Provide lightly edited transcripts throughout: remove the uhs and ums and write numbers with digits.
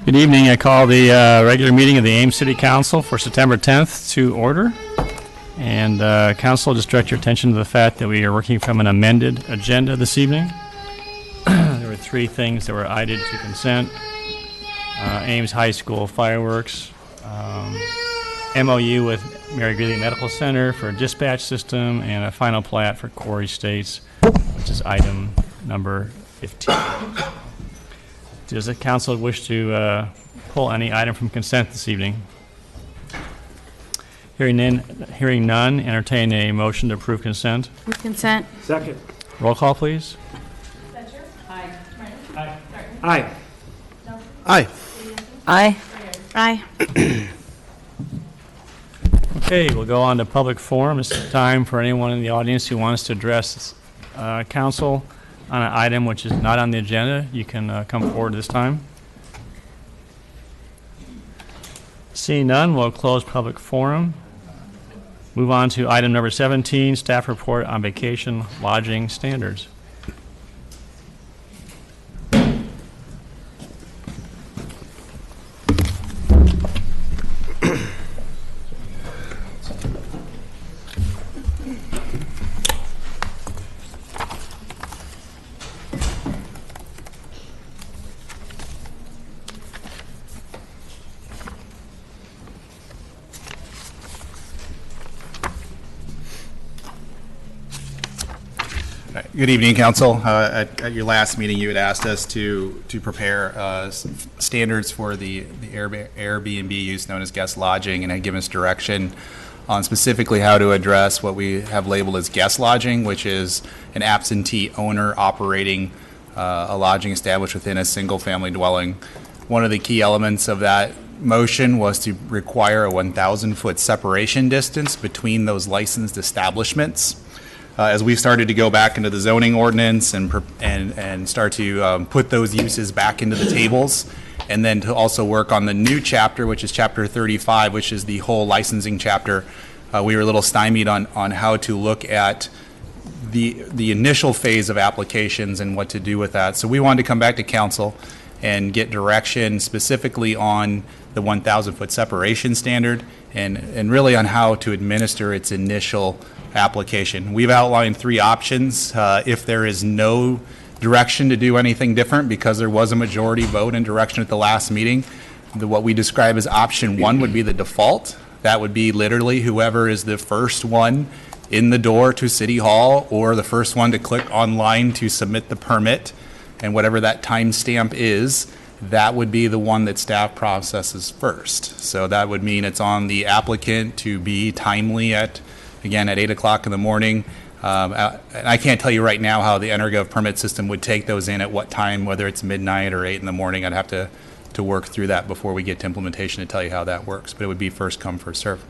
Good evening. I call the regular meeting of the Ames City Council for September 10th to order. And Council, just direct your attention to the fact that we are working from an amended agenda this evening. There were three things that were added to consent. Ames High School fireworks, MOU with Mary Greeley Medical Center for a dispatch system, and a final plat for Quarry Estates, which is item number 15. Does the council wish to pull any item from consent this evening? Hearing none, entertain a motion to approve consent. With consent. Second. Roll call, please. Fletcher? Aye. Martin? Aye. Martin? Aye. Johnson? Aye. Aye. Aye. Okay, we'll go on to public forum. This is time for anyone in the audience who wants to address council on an item which is not on the agenda. You can come forward this time. Seeing none, we'll close public forum. Move on to item number 17, staff report on vacation lodging standards. Good evening, Council. At your last meeting, you had asked us to prepare standards for the Airbnb use known as guest lodging, and had given us direction on specifically how to address what we have labeled as guest lodging, which is an absentee owner operating a lodging established within a single-family dwelling. One of the key elements of that motion was to require a 1,000-foot separation distance between those licensed establishments. As we started to go back into the zoning ordinance and start to put those uses back into the tables, and then to also work on the new chapter, which is chapter 35, which is the whole licensing chapter, we were a little stymied on how to look at the initial phase of applications and what to do with that. So we wanted to come back to council and get direction specifically on the 1,000-foot separation standard and really on how to administer its initial application. We've outlined three options. If there is no direction to do anything different, because there was a majority vote in direction at the last meeting, what we describe as option one would be the default. That would be literally whoever is the first one in the door to City Hall or the first one to click online to submit the permit, and whatever that timestamp is, that would be the one that staff processes first. So that would mean it's on the applicant to be timely at 8 o'clock in the morning. I can't tell you right now how the EnerGov permit system would take those in at what time, whether it's midnight or 8 in the morning. I'd have to work through that before we get to implementation to tell you how that works, but it would be first come, first serve.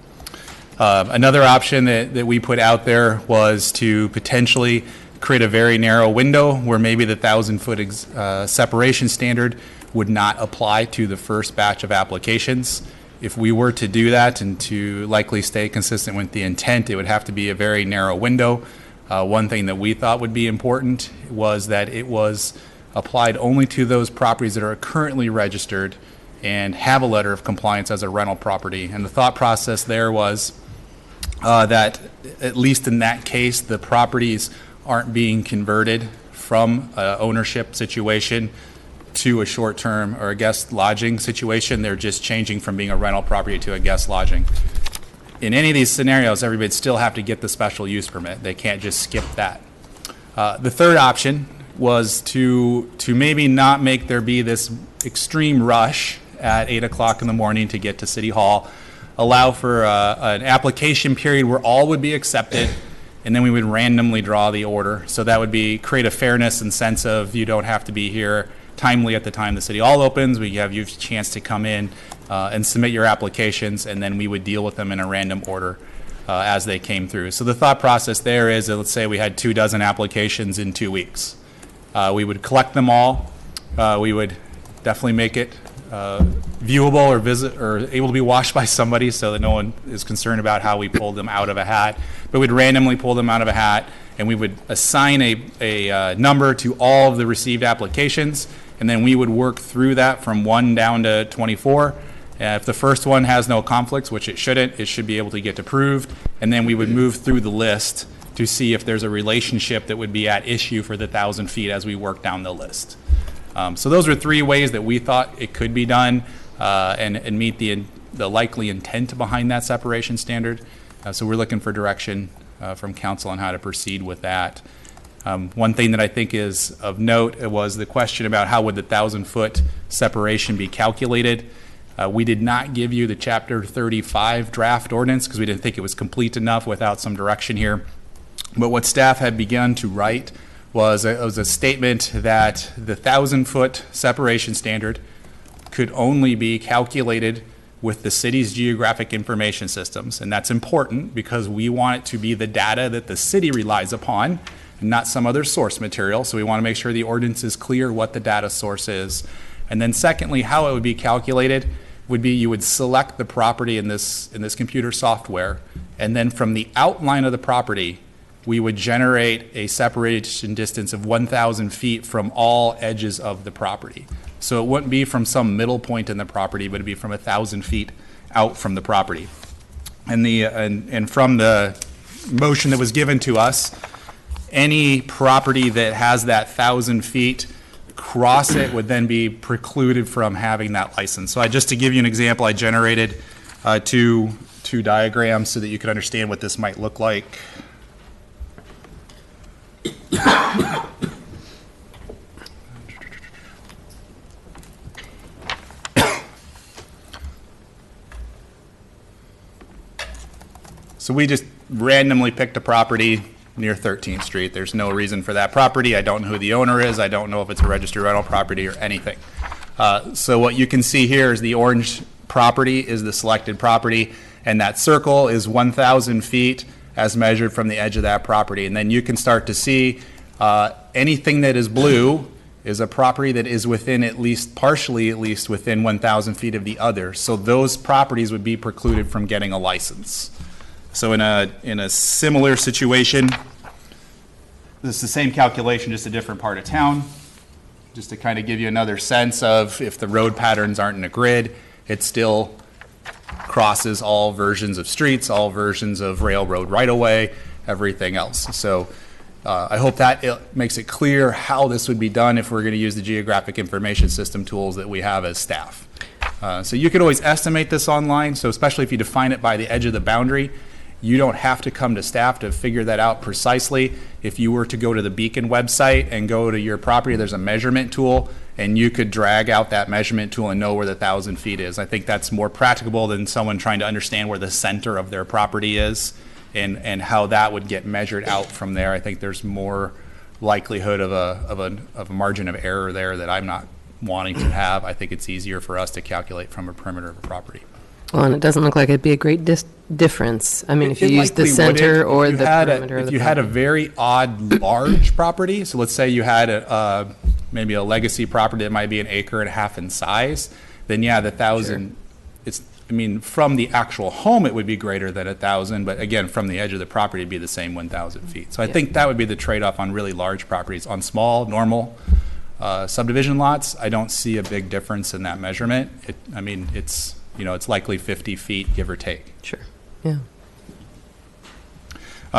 Another option that we put out there was to potentially create a very narrow window where maybe the 1,000-foot separation standard would not apply to the first batch of applications. If we were to do that and to likely stay consistent with the intent, it would have to be a very narrow window. One thing that we thought would be important was that it was applied only to those properties that are currently registered and have a letter of compliance as a rental property. And the thought process there was that, at least in that case, the properties aren't being converted from an ownership situation to a short-term or a guest lodging situation. They're just changing from being a rental property to a guest lodging. In any of these scenarios, everybody would still have to get the special use permit. They can't just skip that. The third option was to maybe not make there be this extreme rush at 8 o'clock in the morning to get to City Hall, allow for an application period where all would be accepted, and then we would randomly draw the order. So that would create a fairness and sense of you don't have to be here timely at the time the City Hall opens. We have you a chance to come in and submit your applications, and then we would deal with them in a random order as they came through. So the thought process there is that, let's say we had 24 applications in 2 weeks. We would collect them all. We would definitely make it viewable or able to be watched by somebody so that no one is concerned about how we pulled them out of a hat. But we'd randomly pull them out of a hat, and we would assign a number to all of the received applications, and then we would work through that from 1 down to 24. If the first one has no conflicts, which it shouldn't, it should be able to get approved, and then we would move through the list to see if there's a relationship that would be at issue for the 1,000 feet as we work down the list. So those are 3 ways that we thought it could be done and meet the likely intent behind that separation standard. So we're looking for direction from council on how to proceed with that. One thing that I think is of note was the question about how would the 1,000-foot separation be calculated. We did not give you the Chapter 35 draft ordinance because we didn't think it was complete enough without some direction here. But what staff had begun to write was a statement that the 1,000-foot separation standard could only be calculated with the city's geographic information systems. And that's important because we want it to be the data that the city relies upon and not some other source material. So we want to make sure the ordinance is clear what the data source is. And then secondly, how it would be calculated would be you would select the property in this computer software, and then from the outline of the property, we would generate a separation distance of 1,000 feet from all edges of the property. So it wouldn't be from some middle point in the property, but it'd be from 1,000 feet out from the property. And from the motion that was given to us, any property that has that 1,000 feet cross it would then be precluded from having that license. So just to give you an example, I generated two diagrams so that you could understand what this might look like. So we just randomly picked a property near 13th Street. There's no reason for that property. I don't know who the owner is. I don't know if it's a registered rental property or anything. So what you can see here is the orange property is the selected property, and that circle is 1,000 feet as measured from the edge of that property. And then you can start to see anything that is blue is a property that is within partially at least within 1,000 feet of the other. So those properties would be precluded from getting a license. So in a similar situation, this is the same calculation, just a different part of town, just to kind of give you another sense of if the road patterns aren't in a grid, it still crosses all versions of streets, all versions of railroad right-of-way, everything else. So I hope that it makes it clear how this would be done if we're going to use the geographic information system tools that we have as staff. So you could always estimate this online, so especially if you define it by the edge of the boundary, you don't have to come to staff to figure that out precisely. If you were to go to the Beacon website and go to your property, there's a measurement tool, and you could drag out that measurement tool and know where the 1,000 feet is. I think that's more practicable than someone trying to understand where the center of their property is and how that would get measured out from there. I think there's more likelihood of a margin of error there that I'm not wanting to have. I think it's easier for us to calculate from a perimeter of a property. Well, and it doesn't look like it'd be a great difference. I mean, if you use the center or the perimeter of the If you had a very odd large property, so let's say you had maybe a legacy property that might be 1.5 acres in size, then yeah, the 1,000, sure. From the actual home, it would be greater than 1,000, but again, from the edge of the property, it'd be the same 1,000 feet. So I think that would be the trade-off on really large properties. On small, normal subdivision lots, I don't see a big difference in that measurement. It's likely 50 feet, give or take. Sure. Yeah.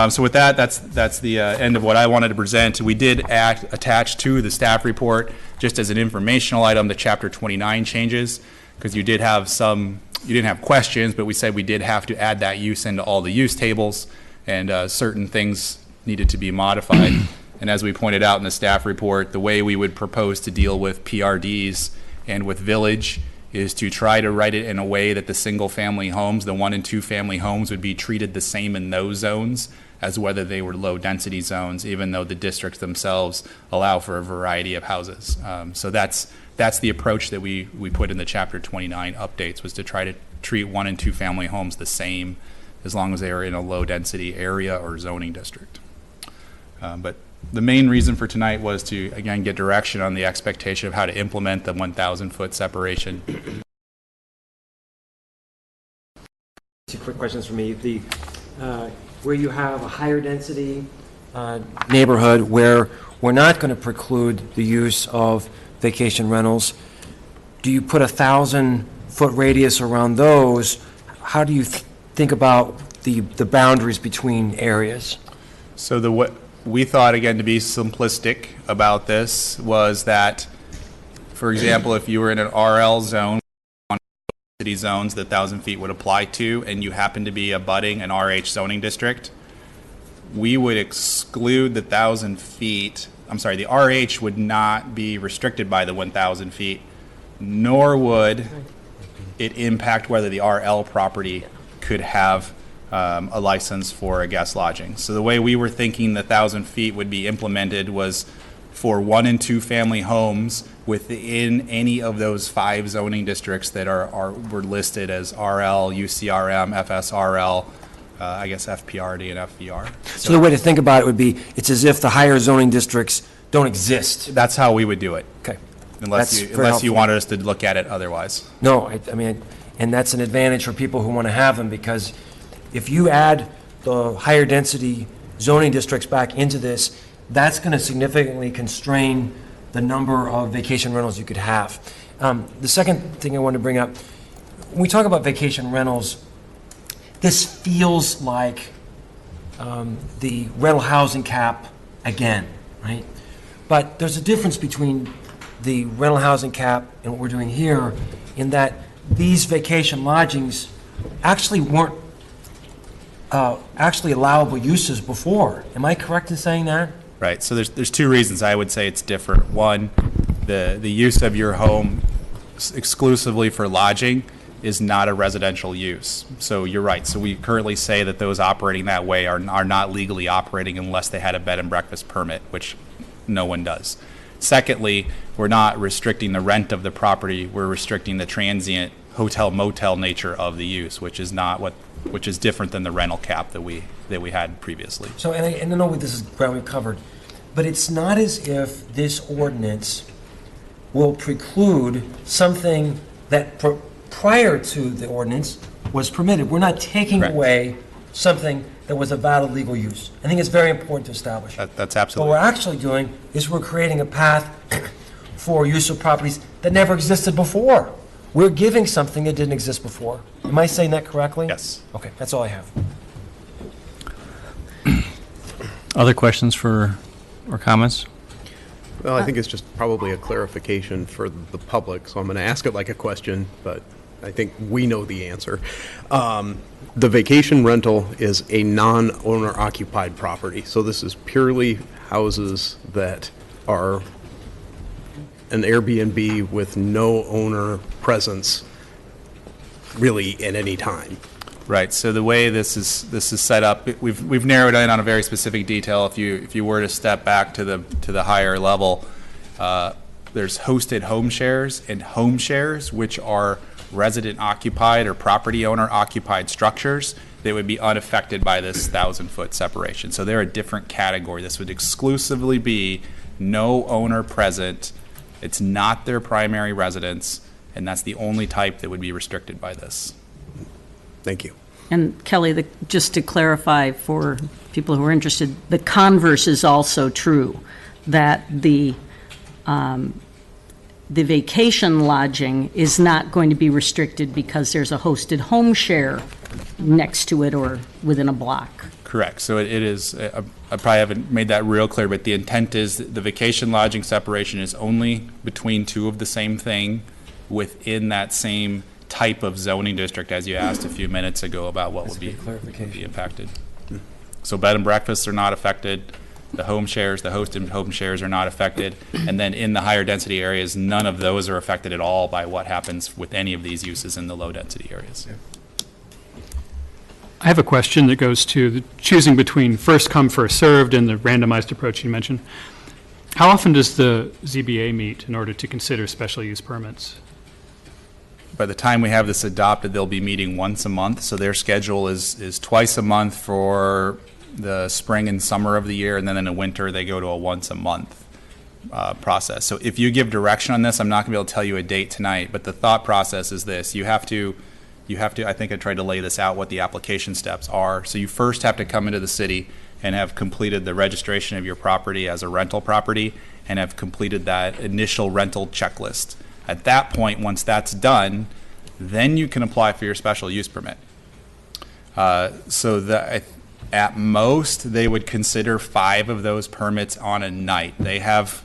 So with that, that's the end of what I wanted to present. We did attach to the staff report, just as an informational item, the Chapter 29 changes, because you didn't have questions, but we said we did have to add that use into all the use tables, and certain things needed to be modified. And as we pointed out in the staff report, the way we would propose to deal with PRDs and with village is to try to write it in a way that the single-family homes, the 1- and 2-family homes, would be treated the same in those zones as whether they were low-density zones, even though the districts themselves allow for a variety of houses. So that's the approach that we put in the Chapter 29 updates, was to try to treat 1- and 2-family homes the same as long as they are in a low-density area or zoning district. But the main reason for tonight was to, again, get direction on the expectation of how to implement the 1,000-foot separation. 2 quick questions for me. Where you have a higher density neighborhood where we're not going to preclude the use of vacation rentals, do you put a 1,000-foot radius around those? How do you think about the boundaries between areas? So what we thought, again, to be simplistic about this was that, for example, if you were in an RL zone, city zones that 1,000 feet would apply to, and you happen to be abutting an RH zoning district, we would exclude the 1,000 feet. I'm sorry, the RH would not be restricted by the 1,000 feet, nor would it impact whether the RL property could have a license for a guest lodging. So the way we were thinking the 1,000 feet would be implemented was for 1 and 2 family homes within any of those 5 zoning districts that were listed as RL, UCRM, FSRL, I guess FPRD and FVR. So the way to think about it would be, it's as if the higher zoning districts don't exist. That's how we would do it, Okay. unless you wanted us to look at it otherwise. No, I mean, and that's an advantage for people who want to have them, because if you add the higher density zoning districts back into this, that's going to significantly constrain the number of vacation rentals you could have. The second thing I want to bring up, when we talk about vacation rentals, this feels like the rental housing cap again, right? But there's a difference between the rental housing cap and what we're doing here, in that these vacation lodgings actually weren't actually allowable uses before. Am I correct in saying that? Right, so there's 2 reasons I would say it's different. One, the use of your home exclusively for lodging is not a residential use. So you're right. So we currently say that those operating that way are not legally operating unless they had a bed and breakfast permit, which no one does. Secondly, we're not restricting the rent of the property. We're restricting the transient hotel motel nature of the use, which is different than the rental cap that we had previously. So, and I know this is ground we've covered, but it's not as if this ordinance will preclude something that prior to the ordinance was permitted. We're not taking Correct. away something that was a valid legal use. I think it's very important to establish. That's What absolutely. we're actually doing is we're creating a path for use of properties that never existed before. We're giving something that didn't exist before. Am I saying that correctly? Yes. Okay, that's all I have. Other questions or comments? Well, I think it's just probably a clarification for the public, so I'm going to ask it like a question, but I think we know the answer. The vacation rental is a non-owner occupied property, so this is purely houses that are an Airbnb with no owner presence really at any time. Right. So the way this is set up, we've narrowed in on a very specific detail. If you were to step back to the higher level, there's hosted home shares and home shares, which are resident occupied or property owner occupied structures. They would be unaffected by this 1,000-foot separation. So they're a different category. This would exclusively be no owner present. It's not their primary residence, and that's the only type that would be restricted by this. Thank you. And Kelly, just to clarify for people who are interested, the converse is also true, that the vacation lodging is not going to be restricted because there's a hosted home share next to it or within a block. Correct. So it is, I probably haven't made that real clear, but the intent is that the vacation lodging separation is only between 2 of the same thing within that same type of zoning district, as you asked a few minutes ago about what would be impacted. So bed and breakfasts are not affected. The home shares, the hosted home shares are not affected. And then in the higher density areas, none of those are affected at all by what happens with any of these uses in the low density areas. I have a question that goes to the choosing between first come, first served and the randomized approach you mentioned. How often does the ZBA meet in order to consider special use permits? By the time we have this adopted, they'll be meeting once a month. So their schedule is twice a month for the spring and summer of the year, and then in the winter they go to a once a month process. So if you give direction on this, I'm not going to be able to tell you a date tonight, but the thought process is this. You have to, I think I tried to lay this out, what the application steps are. So you first have to come into the city, and have completed the registration of your property as a rental property and have completed that initial rental checklist. At that point, once that's done, then you can apply for your special use permit. So that at most, they would consider 5 of those permits on a night. They have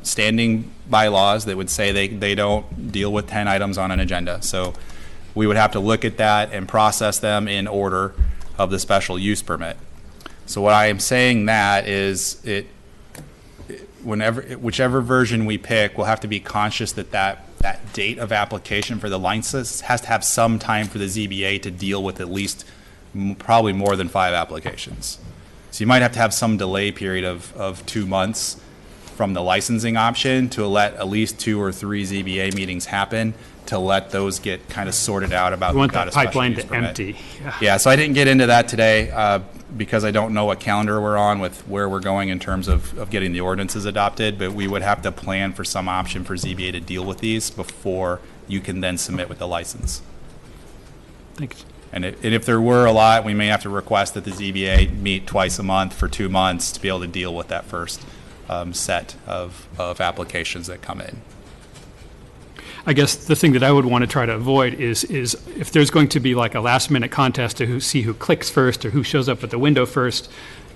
standing bylaws that would say they don't deal with 10 items on an agenda. So we would have to look at that and process them in order of the special use permit. So what I am saying that is whichever version we pick, we'll have to be conscious that date of application for the license has to have some time for the ZBA to deal with at least probably more than 5 applications. So you might have to have some delay period of 2 months from the licensing option to let at least 2 or 3 ZBA meetings happen to let those get kind of sorted out about. We want got that a special pipeline use to permit. empty. Yeah, so I didn't get into that today because I don't know what calendar we're on with where we're going in terms of getting the ordinances adopted, but we would have to plan for some option for ZBA to deal with these before you can then submit with the license. Thanks. And if there were a lot, we may have to request that the ZBA meet twice a month for 2 months to be able to deal with that first set of applications that come in. I guess the thing that I would want to try to avoid is if there's going to be like a last-minute contest to see who clicks first or who shows up at the window first,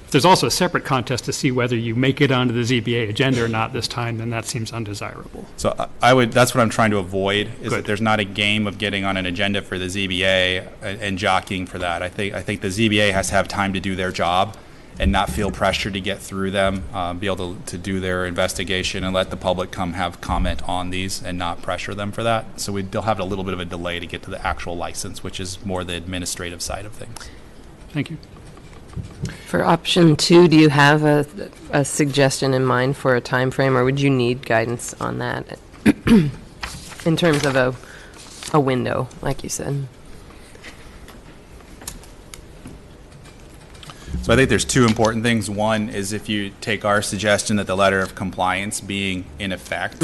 if there's also a separate contest to see whether you make it onto the ZBA agenda or not this time, then that seems undesirable. So that's what I'm trying to avoid, is that there's not a game of getting on an agenda for the ZBA and jockeying for that. I think the ZBA has to have time to do their job and not feel pressure to get through them, be able to do their investigation and let the public come have comment on these and not pressure them for that. So they'll have a little bit of a delay to get to the actual license, which is more the administrative side of things. Thank you. For option 2, do you have a suggestion in mind for a time frame, or would you need guidance on that in terms of a window, like you said? So I think there's 2 important things. One is if you take our suggestion that the letter of compliance being in effect,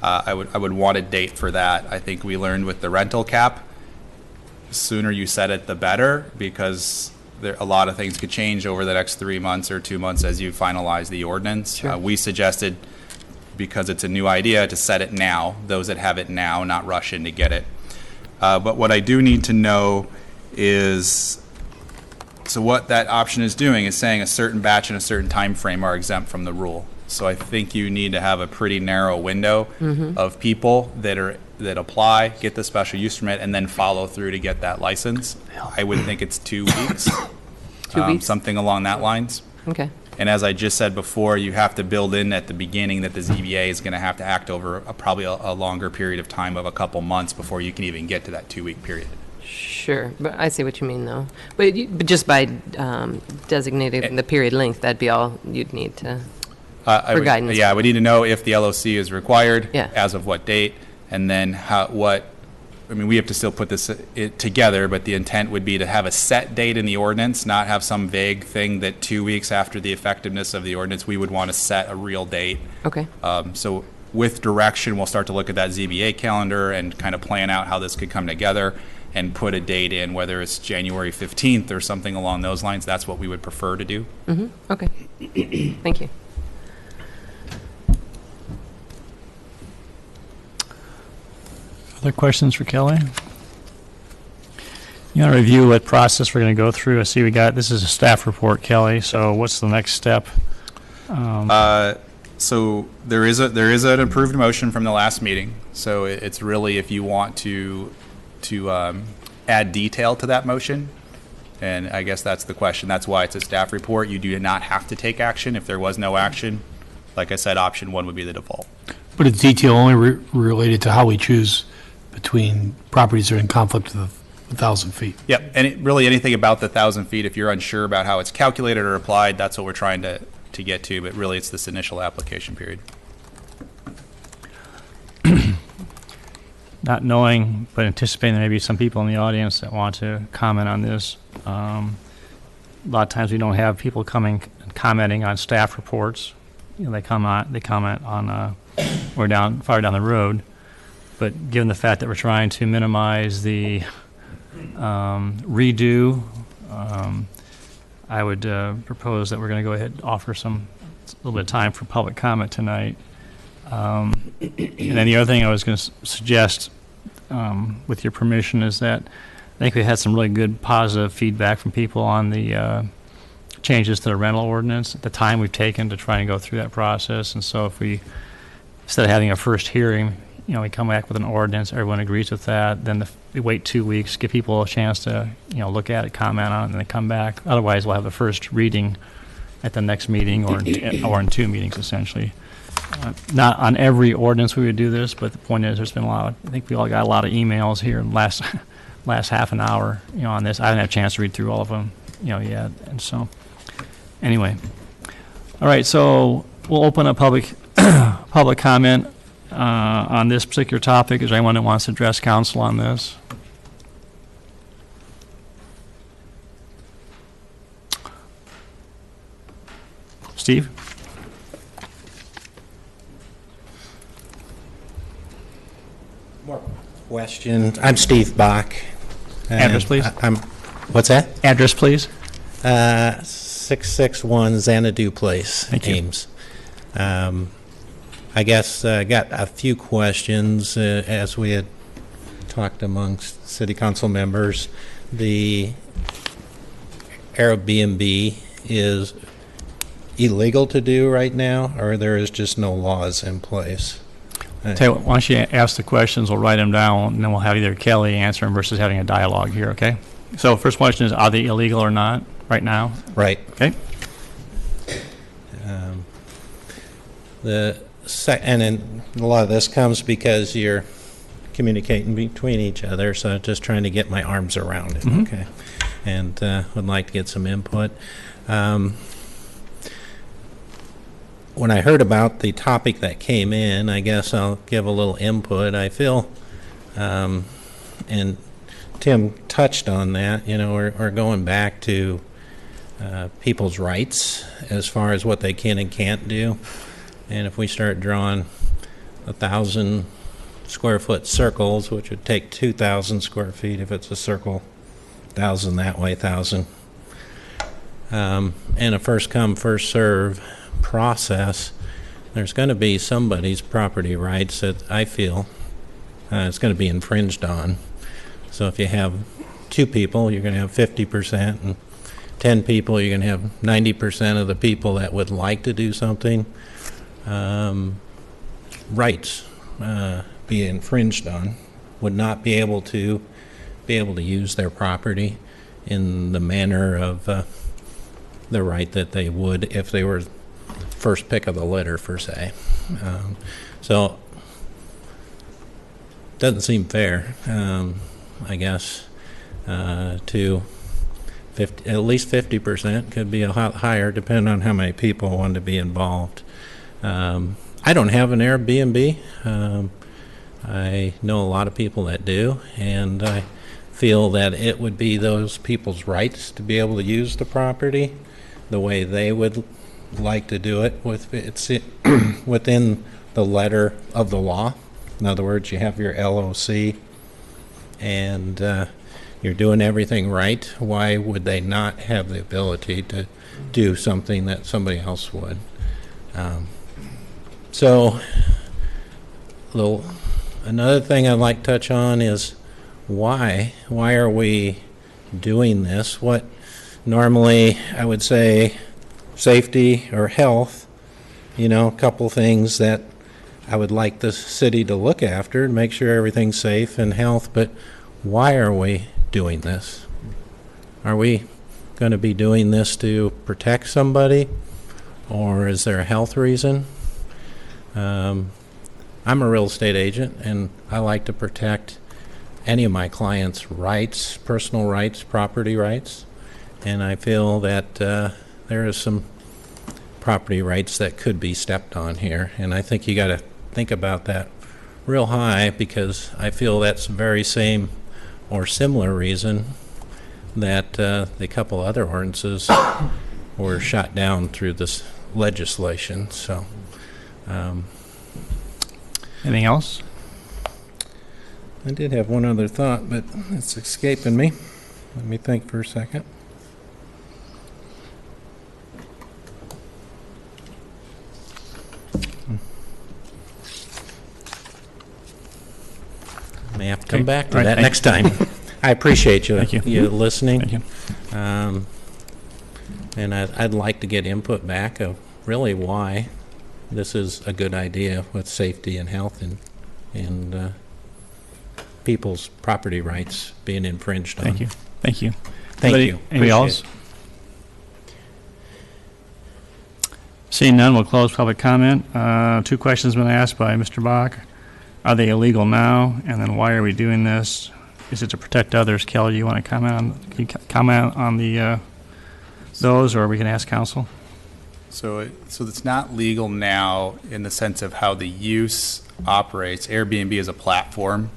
I would want a date for that. I think we learned with the rental cap, the sooner you set it, the better, because a lot of things could change over the next 3 months or 2 months as you finalize the ordinance. Sure. We suggested, because it's a new idea, to set it now, those that have it now, not rush in to get it. But what I do need to know is, so what that option is doing is saying a certain batch and a certain time frame are exempt from the rule. So I think you need to have a pretty narrow window of people that apply, get the special use permit, and then follow through to get that license. I would think it's 2 weeks. 2 weeks? Something along that lines. Okay. And as I just said before, you have to build in at the beginning that the ZBA is going to have to act over probably a longer period of time of a couple months before you can even get to that 2-week period. Sure, but I see what you mean, though. But just by designating the period length, that'd be all you'd need to, for guidance. Yeah, I would need to know if the LOC is required, Yeah. as of what date, and then we have to still put this together, but the intent would be to have a set date in the ordinance, not have some vague thing that 2 weeks after the effectiveness of the ordinance, we would want to set a real date. Okay. So with direction, we'll start to look at that ZBA calendar and kind of plan out how this could come together and put a date in, whether it's January 15th or something along those lines. That's what we would prefer to do. Okay. Thank you. Other questions for Kelly? You want to review what process we're going to go through? I see this is a staff report, Kelly, so what's the next step? So there is an approved motion from the last meeting. So it's really if you want to add detail to that motion. And I guess that's the question. That's why it's a staff report. You do not have to take action. If there was no action, like I said, option 1 would be the default. But it's detail only related to how we choose between properties that are in conflict with 1,000 feet. Yep, and really anything about the 1,000 feet, if you're unsure about how it's calculated or applied, that's what we're trying to get to, but really it's this initial application period. Not knowing, but anticipating there may be some people in the audience that want to comment on this. A lot of times we don't have people commenting on staff reports. They comment on we're far down the road. But given the fact that we're trying to minimize the redo, I would propose that we're going to go ahead and offer a little bit of time for public comment tonight. And then the other thing I was going to suggest, with your permission, is that I think we had some really good positive feedback from people on the changes to the rental ordinance, the time we've taken to try and go through that process. And so if we, instead of having a first hearing, we come back with an ordinance, everyone agrees with that, then we wait 2 weeks, give people a chance to, look at it, comment on it, and then come back. Otherwise, we'll have the first reading at the next meeting or in 2 meetings, essentially. Not on every ordinance we would do this, but the point is there's been I think we all got a lot of emails here in the last half an hour, on this. I haven't had a chance to read through all of them, yet. And so, anyway. All right, so we'll open up public comment on this particular topic. Is there anyone that wants to address council on this? Steve? More questions. I'm Steve Bach. Address, please. What's that? Address, please. 661 Xanadu Place, Thank you. Ames. I guess I got a few questions as we had talked amongst city council members. The Airbnb is illegal to do right now, or there is just no laws in place? Tell you what, why don't you ask the questions, we'll write them down, and then we'll have either Kelly answer them versus having a dialogue here, okay? So first question is, are they illegal or not right now? Right. Okay. And then a lot of this comes because you're communicating between each other, so just trying to get my arms around it, okay? And would like to get some input. When I heard about the topic that came in, I guess I'll give a little input. I feel, and Tim touched on that, we're going back to people's rights as far as what they can and can't do. And if we start drawing 1,000 square foot circles, which would take 2,000 square feet if it's a circle, 1,000 that way, 1,000, and a first come, first serve process, there's going to be somebody's property rights that I feel it's going to be infringed on. So if you have 2 people, you're going to have 50%, and 10 people, you're going to have 90% of the people that would like to do something. Rights be infringed on, would not be able to use their property in the manner of the right that they would if they were first pick of the litter, per se. So doesn't seem fair, I guess, to 50, at least 50%, could be a lot higher depending on how many people want to be involved. I don't have an Airbnb. I know a lot of people that do, and I feel that it would be those people's rights to be able to use the property the way they would like to do it, it's within the letter of the law. In other words, you have your LOC and you're doing everything right. Why would they not have the ability to do something that somebody else would? So another thing I'd like to touch on is why are we doing this? What normally I would say safety or health, a couple things that I would like the city to look after and make sure everything's safe and health, but why are we doing this? Are we going to be doing this to protect somebody, or is there a health reason? I'm a real estate agent, and I like to protect any of my clients' rights, personal rights, property rights, and I feel that there is some property rights that could be stepped on here, and I think you got to think about that real high, because I feel that's the very same or similar reason that the couple other ordinances were shot down through this legislation. So, anything else? I did have one other thought, but it's escaping me. Let me think for a second. May have to come Okay. back to All right, that thank- next time. I appreciate you, Thank you. listening. Thank you. And I'd like to get input back of really why this is a good idea with safety and health and people's property rights being infringed on. Thank you. Thank you. Thank Anybody- you. Anybody else? Seeing none, we'll close public comment. 2 questions been asked by Mr. Bach. Are they illegal now? And then why are we doing this? Is it to protect others? Kelly, you want to comment on, can you comment on the, those, or we can ask council? So it's not legal now in the sense of how the use operates. Airbnb is a platform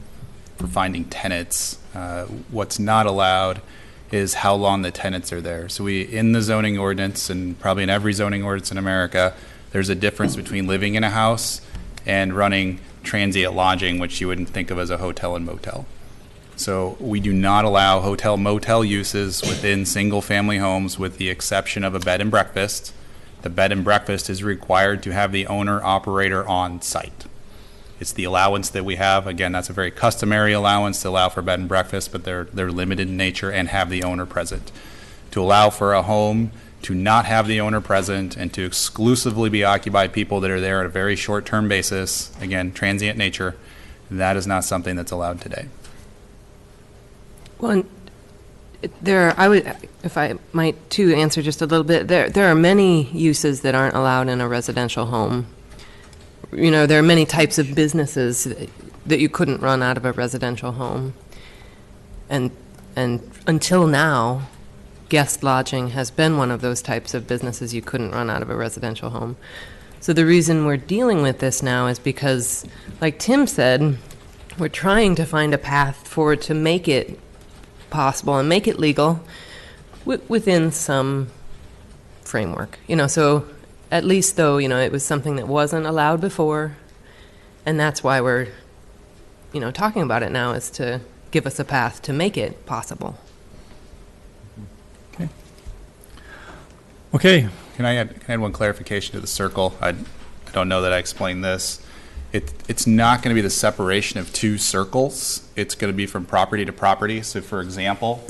for finding tenants. What's not allowed is how long the tenants are there. So in the zoning ordinance, and probably in every zoning ordinance in America, there's a difference between living in a house and running transient lodging, which you wouldn't think of as a hotel and motel. So we do not allow hotel motel uses within single family homes with the exception of a bed and breakfast. The bed and breakfast is required to have the owner operator on site. It's the allowance that we have. Again, that's a very customary allowance to allow for bed and breakfast, but they're limited in nature and have the owner present. To allow for a home to not have the owner present and to exclusively be occupied people that are there at a very short-term basis, again, transient nature, that is not something that's allowed today. Well, I would, if I might, too, answer just a little bit, there are many uses that aren't allowed in a residential home. You know, there are many types of businesses that you couldn't run out of a residential home. And until now, guest lodging has been one of those types of businesses you couldn't run out of a residential home. So the reason we're dealing with this now is because, like Tim said, we're trying to find a path forward to make it possible and make it legal within some framework. You know, so at least though, you know, it was something that wasn't allowed before, and that's why we're, you know, talking about it now, is to give us a path to make it possible. Okay. Can I add one clarification to the circle? I don't know that I explained this. It's not going to be the separation of 2 circles. It's going to be from property to property. So, for example,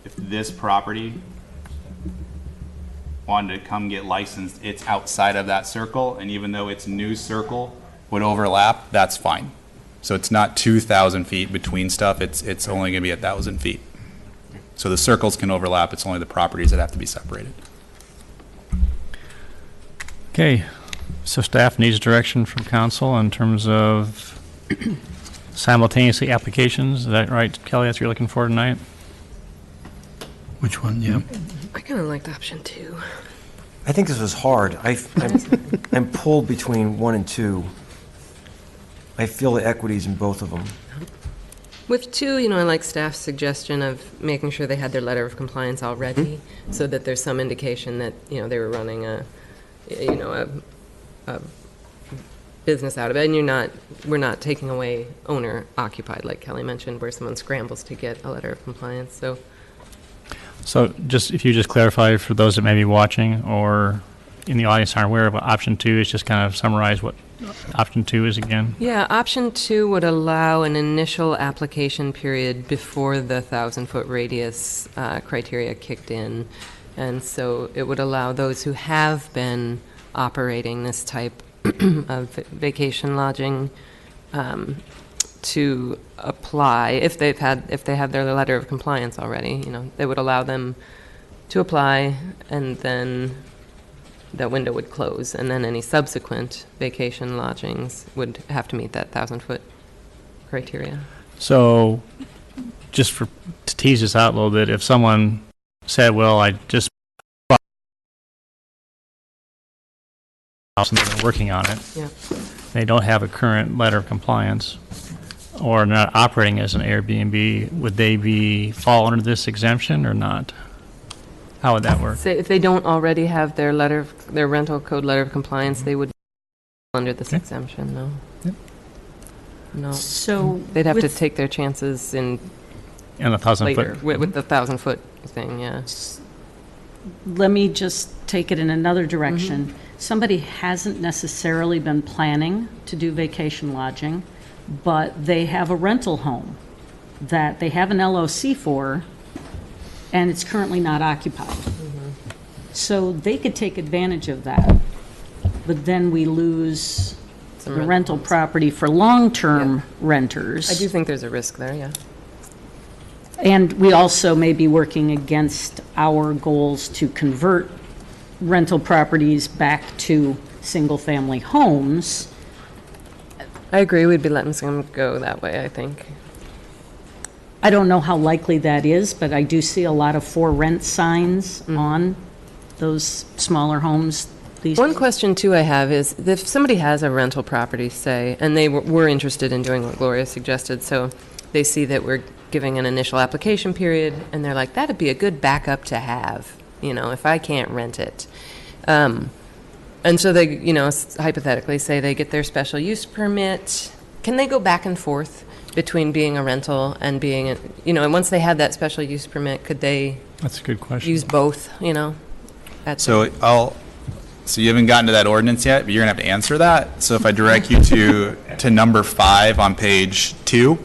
if this property wanted to come get licensed, it's outside of that circle, and even though its new circle would overlap, that's fine. So it's not 2,000 feet between stuff. It's only going to be 1,000 feet. So the circles can overlap. It's only the properties that have to be separated. Okay. So staff needs direction from council in terms of simultaneously applications. Is that right, Kelly? That's what you're looking for tonight? Which one? Yeah. I kind of liked option 2. I think this was hard. I'm pulled between 1 and 2. I feel the equities in both of them. With 2, you know, I like staff's suggestion of making sure they had their letter of compliance already, so that there's some indication that, you know, they were running a business out of it, and we're not taking away owner occupied, like Kelly mentioned, where someone scrambles to get a letter of compliance. So just if you just clarify for those that may be watching or in the audience aren't aware of what option 2 is, just kind of summarize what option 2 is again. yeah, option 2 would allow an initial application period before the 1,000-foot radius criteria kicked in. And so it would allow those who have been operating this type of vacation lodging to apply if they have their letter of compliance already. You know, they would allow them to apply, and then that window would close, and then any subsequent vacation lodgings would have to meet that 1,000-foot criteria. So just to tease this out a little bit, if someone said, well, I just and they're working on it, Yeah. they don't have a current letter of compliance, or not operating as an Airbnb, would they fall under this exemption or not? How would that work? Say if they don't already have their rental code letter of compliance, they would be under this exemption. No. Yep. No. So They'd have to with- take their chances in And 1,000 later foot. with the 1,000-foot thing. Yeah. Let me just take it in another direction. Somebody hasn't necessarily been planning to do vacation lodging, but they have a rental home that they have an LOC for, and it's currently not occupied. So they could take advantage of that, but then we lose Some the rental rental homes. property for long-term renters. I do think there's a risk there, yeah. And we also may be working against our goals to convert rental properties back to single-family homes. I agree, we'd be letting some go that way, I think. I don't know how likely that is, but I do see a lot of for rent signs on those smaller homes these One days. question, too, I have is, if somebody has a rental property, say, and they were interested in doing what Gloria suggested, so they see that we're giving an initial application period, and they're like, that'd be a good backup to have, if I can't rent it. And so they, hypothetically, say they get their special use permit. Can they go back and forth between being a rental and being, and once they had that special use permit, could they That's a good question. use both, So you haven't gotten to that ordinance yet, but you're gonna have to answer that. So if I direct you to number 5 on page 2.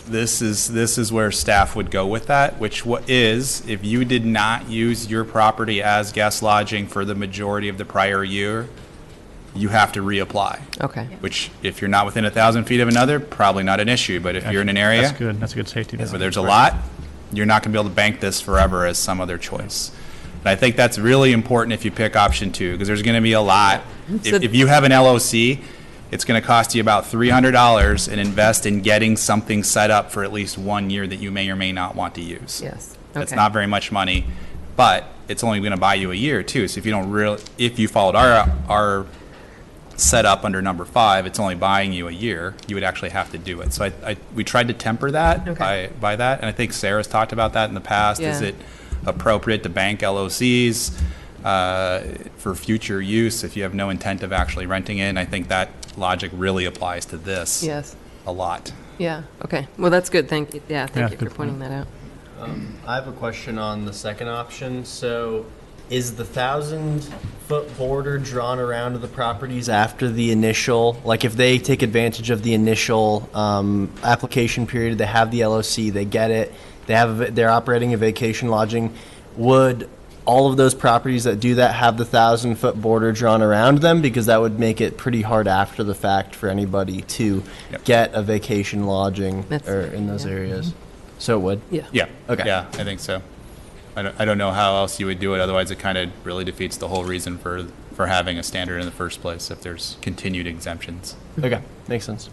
This is where staff would go with that, which is, if you did not use your property as guest lodging for the majority of the prior year, you have to reapply. Okay. Which, if you're not within 1,000 feet of another, probably not an issue. But if you're in an area That's good. That's a good safety net. where there's a lot, you're not going to be able to bank this forever as some other choice. And I think that's really important if you pick option 2, because there's going to be a lot. So- If you have an LOC, it's going to cost you about $300 and invest in getting something set up for at least 1 year that you may or may not want to use. Yes. That's Okay. not very much money, but it's only going to buy you a year too. So if you followed our setup under number 5, it's only buying you a year. You would actually have to do it. So we tried to temper that Okay. by that, and I think Sarah's talked about that in the past. Is Yeah. it appropriate to bank LOCs for future use if you have no intent of actually renting it? And I think that logic really applies to this Yes. a lot. Yeah, okay. Well, that's good. Thank you. Yeah, thank Yeah, you for good pointing that out. I have a question on the second option. So is the 1,000-foot border drawn around the properties after the initial, like if they take advantage of the initial application period, they have the LOC, they get it, they're operating a vacation lodging, would all of those properties that do that have the 1,000-foot border drawn around them? Because that would make it pretty hard after the fact for anybody to get a vacation lodging in those areas. So it would? Yeah. Yeah. Okay. Yeah, I think so. I don't know how else you would do it. Otherwise, it kind of really defeats the whole reason for having a standard in the first place if there's continued exemptions. Okay, makes sense.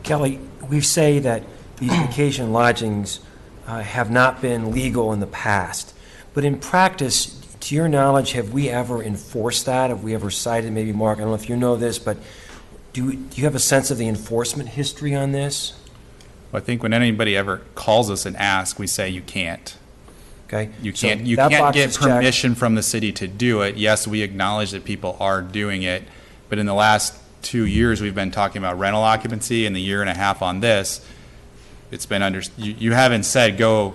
Kelly, we say that these vacation lodgings have not been legal in the past, but in practice, to your knowledge, have we ever enforced that? Have we ever cited, maybe Mark, I don't know if you know this, but do you have a sense of the enforcement history on this? Well, I think when anybody ever calls us and asks, we say you can't. Okay? You So can't that box get is checked. permission from the city to do it. Yes, we acknowledge that people are doing it, but in the last 2 years, we've been talking about rental occupancy, and the year and a half on this, it's been you haven't said go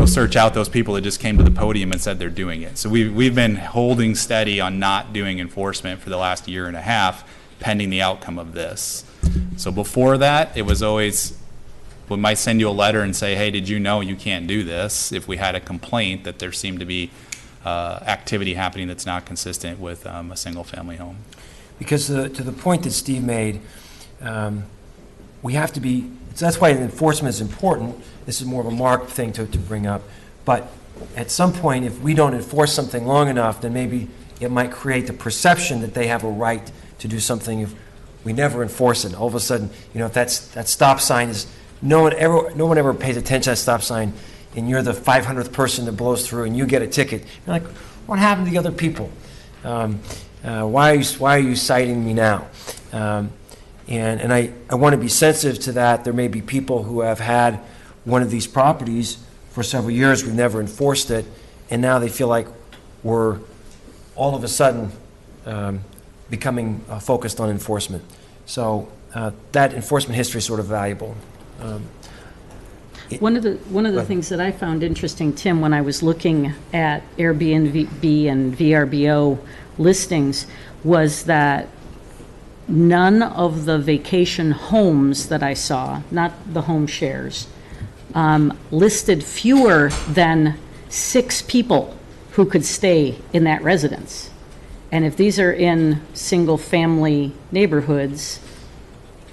search out those people that just came to the podium and said they're doing it. So we've been holding steady on not doing enforcement for the last year and a half, pending the outcome of this. So before that, it was always, we might send you a letter and say, hey, did you know you can't do this? If we had a complaint that there seemed to be activity happening that's not consistent with a single-family home. Because to the point that Steve made, we have to be, that's why enforcement is important. This is more of a Mark thing to bring up. But at some point, if we don't enforce something long enough, then maybe it might create the perception that they have a right to do something if we never enforce it. All of a sudden, if that stop sign is, no one ever pays attention to that stop sign, and you're the 500th person that blows through and you get a ticket. You're like, what happened to the other people? Why are you citing me now? And I want to be sensitive to that. There may be people who have had one of these properties for several years, we've never enforced it, and now they feel like we're all of a sudden becoming focused on enforcement. So that enforcement history is sort of valuable. One of the things that I found interesting, Tim, when I was looking at Airbnb and VRBO listings, was that none of the vacation homes that I saw, not the home shares, listed fewer than 6 people who could stay in that residence. And if these are in single-family neighborhoods,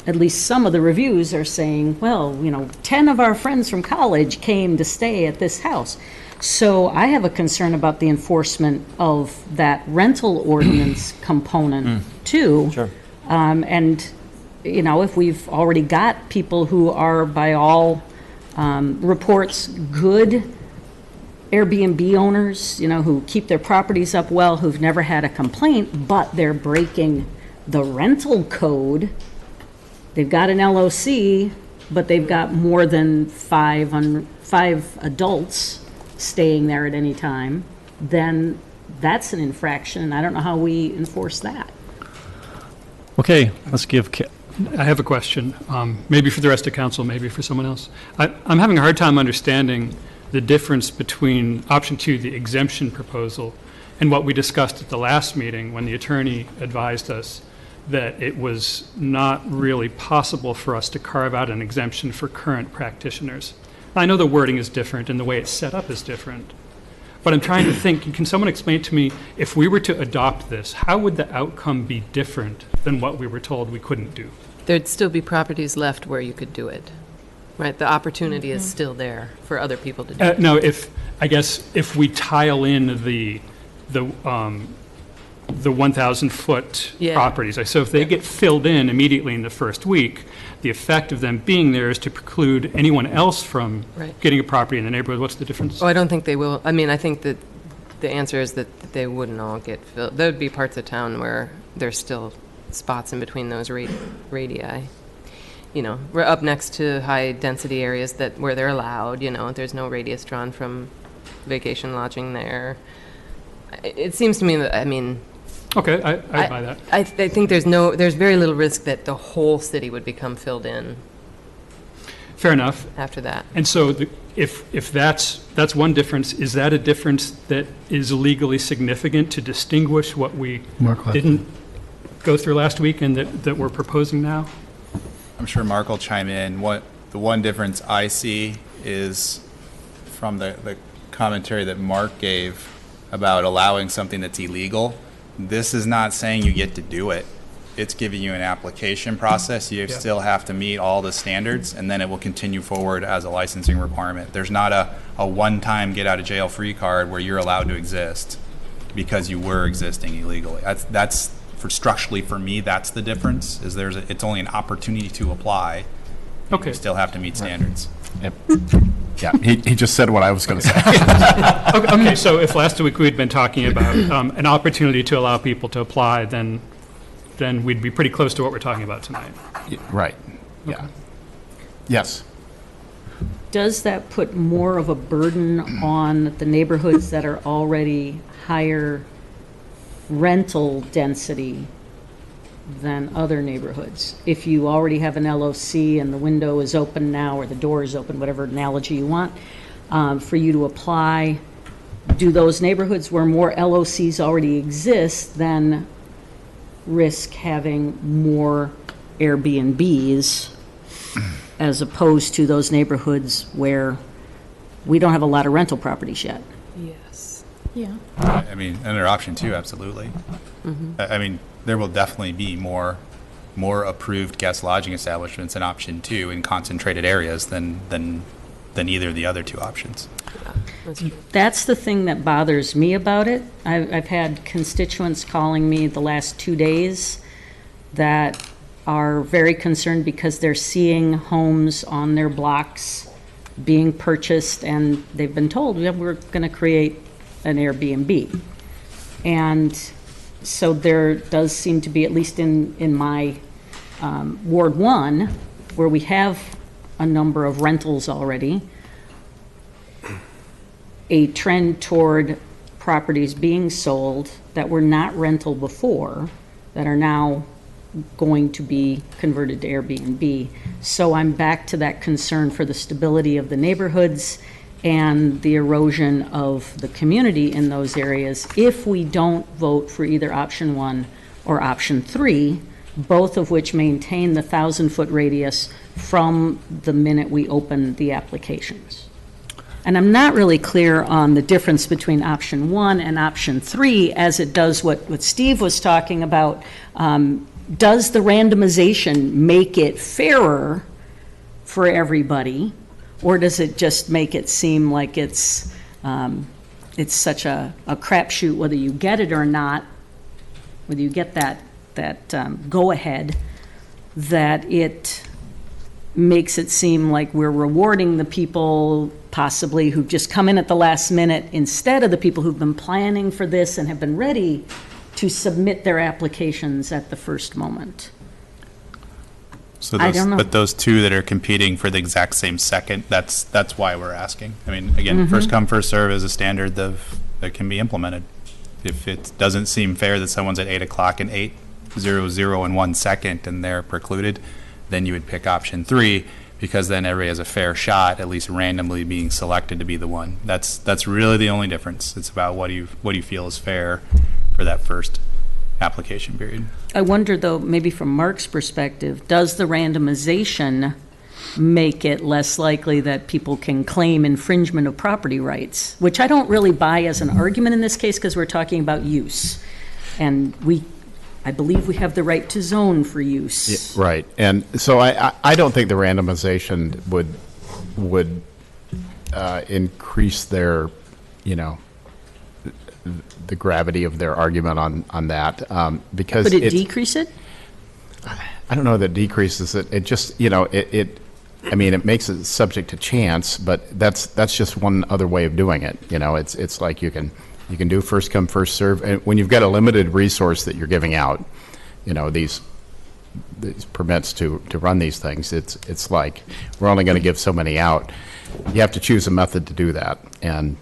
at least some of the reviews are saying, well, 10 of our friends from college came to stay at this house. So I have a concern about the enforcement of that rental ordinance component too. Sure. And, if we've already got people who are, by all reports, good Airbnb owners, who keep their properties up well, who've never had a complaint, but they're breaking the rental code. They've got an LOC, but they've got more than 5 adults staying there at any time, then that's an infraction, and I don't know how we enforce that. Okay, let's give, I have a question, maybe for the rest of council, maybe for someone else. I'm having a hard time understanding the difference between option 2, the exemption proposal, and what we discussed at the last meeting when the attorney advised us that it was not really possible for us to carve out an exemption for current practitioners. I know the wording is different and the way it's set up is different, but I'm trying to think, can someone explain to me, if we were to adopt this, how would the outcome be different than what we were told we couldn't do? There'd still be properties left where you could do it, right? The opportunity is still there for other people to do it. No, if we tile in the 1,000-foot Yeah. properties. So if they get filled in immediately in the first week, the effect of them being there is to preclude anyone else from Right. getting a property in the neighborhood. What's the difference? Oh, I don't think they will. I mean, I think that the answer is that they wouldn't all get filled. There would be parts of town where there's still spots in between those radii. We're up next to high-density areas where they're allowed, there's no radius drawn from vacation lodging there. It seems to me that, Okay, I buy that. I think there's very little risk that the whole city would become filled in Fair enough. after that. And so if that's one difference, is that a difference that is legally significant to distinguish what we Mark left. didn't go through last week and that we're proposing now? I'm sure Mark will chime in. The one difference I see is from the commentary that Mark gave about allowing something that's illegal. This is not saying you get to do it. It's giving you an application process. You still have to meet all the standards, and then it will continue forward as a licensing requirement. There's not a one-time get-out-of-jail-free card where you're allowed to exist because you were existing illegally. That's structurally for me, that's the difference, is it's only an opportunity to apply. Okay. You still have to meet standards. Yep. Yeah, he just said what I was going to say. Okay, so if last week we'd been talking about an opportunity to allow people to apply, then we'd be pretty close to what we're talking about tonight. Right, yeah. Yes. Does that put more of a burden on the neighborhoods that are already higher rental density than other neighborhoods? If you already have an LOC and the window is open now, or the door is open, whatever analogy you want, for you to apply, do those neighborhoods where more LOCs already exist then risk having more Airbnbs as opposed to those neighborhoods where we don't have a lot of rental properties yet? Yes. Yeah. I mean, under option 2, absolutely. I mean, there will definitely be more approved guest lodging establishments in option 2 in concentrated areas than either of the other 2 options. That's the thing that bothers me about it. I've had constituents calling me the last 2 days that are very concerned because they're seeing homes on their blocks being purchased, and they've been told, yeah, we're going to create an Airbnb. And so there does seem to be, at least in my Ward 1, where we have a number of rentals already, a trend toward properties being sold that were not rental before, that are now going to be converted to Airbnb. So I'm back to that concern for the stability of the neighborhoods and the erosion of the community in those areas if we don't vote for either option 1 or option 3, both of which maintain the 1,000-foot radius from the minute we open the applications. And I'm not really clear on the difference between option 1 and option 3 as it does what Steve was talking about. Does the randomization make it fairer for everybody, or does it just make it seem like it's such a crapshoot whether you get it or not, whether you get that go-ahead, that it makes it seem like we're rewarding the people possibly who've just come in at the last minute instead of the people who've been planning for this and have been ready to submit their applications at the first moment. So I don't know. But those two that are competing for the exact same second, that's why we're asking. I mean, again, first come, first serve is a standard that can be implemented. If it doesn't seem fair that someone's at 8 o'clock and 8:00 in 1 second and they're precluded, then you would pick option 3, because then everybody has a fair shot, at least randomly being selected to be the one. That's really the only difference. It's about what do you feel is fair for that first application period. I wonder, though, maybe from Mark's perspective, does the randomization make it less likely that people can claim infringement of property rights, which I don't really buy as an argument in this case because we're talking about use. And I believe we have the right to zone for use. Yeah, right. And so I don't think the randomization would increase their, the gravity of their argument on that, because Would it decrease it? I don't know that decreases it. It just, it makes it subject to chance, but that's just one other way of doing it. It's like you can do first come, first serve. And when you've got a limited resource that you're giving out, these permits to run these things, it's like we're only going to give so many out. You have to choose a method to do that. And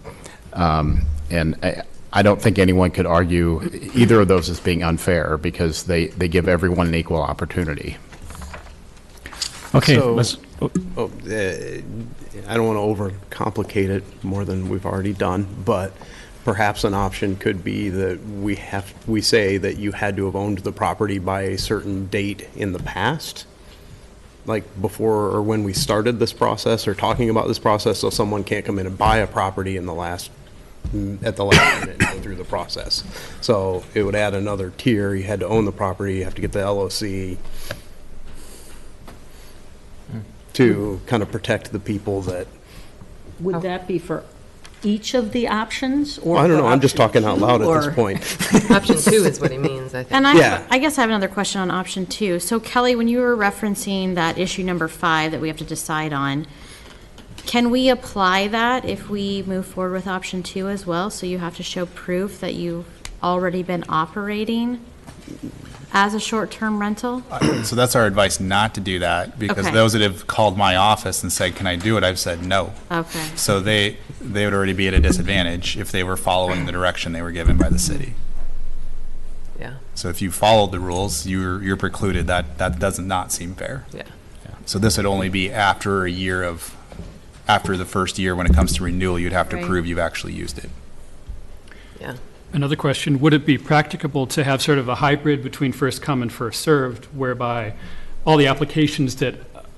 I don't think anyone could argue either of those as being unfair because they give everyone an equal opportunity. Okay, So- let's, I don't want to overcomplicate it more than we've already done, but perhaps an option could be that we say that you had to have owned the property by a certain date in the past, like before or when we started this process or talking about this process, so someone can't come in and buy a property at the last minute and go through the process. So it would add another tier. You had to own the property, you have to get the LOC to kind of protect the people that. Would that be for each of the options? Or I don't for know, I'm just option talking out 2, loud at this or- point. Option 2 is what he means, I think. And Yeah. I guess I have another question on option 2. So Kelly, when you were referencing that issue number 5 that we have to decide on, can we apply that if we move forward with option 2 as well? So you have to show proof that you've already been operating as a short-term rental? So that's our advice not to do that, because Okay. those that have called my office and said, can I do it? I've said no. Okay. So they would already be at a disadvantage if they were following the direction they were given by the city. Yeah, So if you followed the rules, you're precluded. That does not seem fair. yeah. So this would only be after after the first year when it comes to renewal, you'd have to Right. prove you've actually used it. Yeah. Another question, would it be practicable to have sort of a hybrid between first come and first served, whereby all the applications that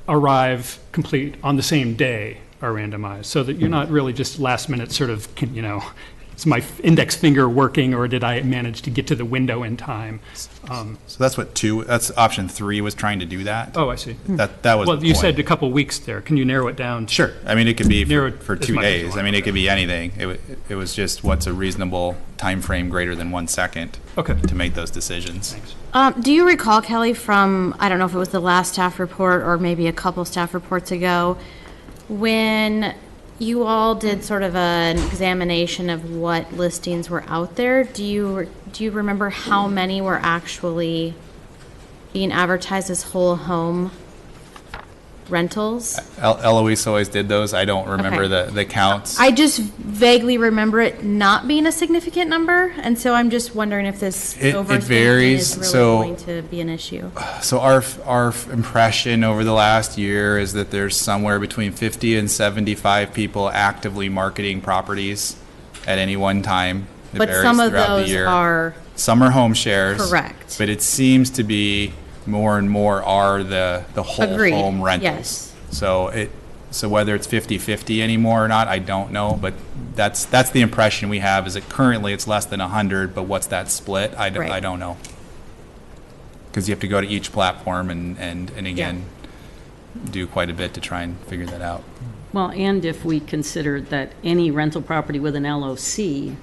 arrive complete on the same day are randomized, so that you're not really just last minute sort of, is my index finger working, or did I manage to get to the window in time? So that's option 3 was trying to do that. Oh, I see. That was Well, the you point. said a couple weeks there. Can you narrow it down? Sure. I mean, it could be Narrow it for as 2 much as you days. want. I mean, it could be anything. It was just what's a reasonable time frame greater than 1 second Okay. to make those decisions. Do you recall, Kelly, from, I don't know if it was the last staff report or maybe a couple staff reports ago, when you all did sort of an examination of what listings were out there, do you remember how many were actually being advertised as whole home rentals? Eloise always did those. I don't remember Okay. the counts. I just vaguely remember it not being a significant number, and so I'm just wondering if this It overthinking varies, is really so- going to be an issue. So our impression over the last year is that there's somewhere between 50 and 75 people actively marketing properties at any one time. It But varies some of throughout the those year. are Some are home shares. correct. But it seems to be more and more are the whole Agreed, home rentals. yes. So whether it's 50-50 anymore or not, I don't know, but that's the impression we have, is that currently it's less than 100, but what's that split? I Right. don't know. Because you have to go to each platform and again, do quite a bit to try and figure that out. Well, and if we consider that any rental property with an LOC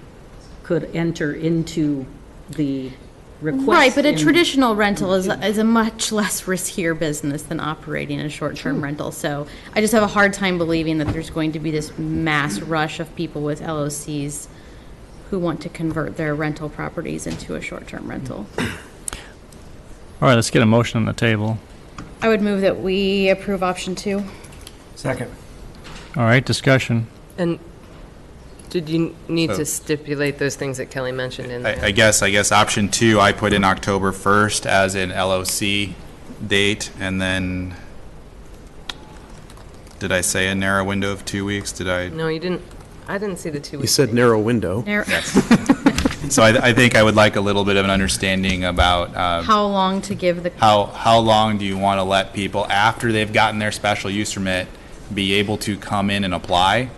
could enter into the request. Right, but a in- traditional rental is a much less riskier business than operating a short-term rental. So I just have a hard time believing that there's going to be this mass rush of people with LOCs who want to convert their rental properties into a short-term rental. All right, let's get a motion on the table. I would move that we approve option 2. Second. All right, discussion. And did you need So- to stipulate those things that Kelly mentioned in there? I guess option 2, I put in October 1st as an LOC date, and then, did I say a narrow window of 2 weeks? Did I? No, you didn't. I didn't see the 2 You weeks. said narrow window. So I think I would like a little bit of an understanding about How long to give the, how long do you want to let people, after they've gotten their special use permit, be able to come in and apply,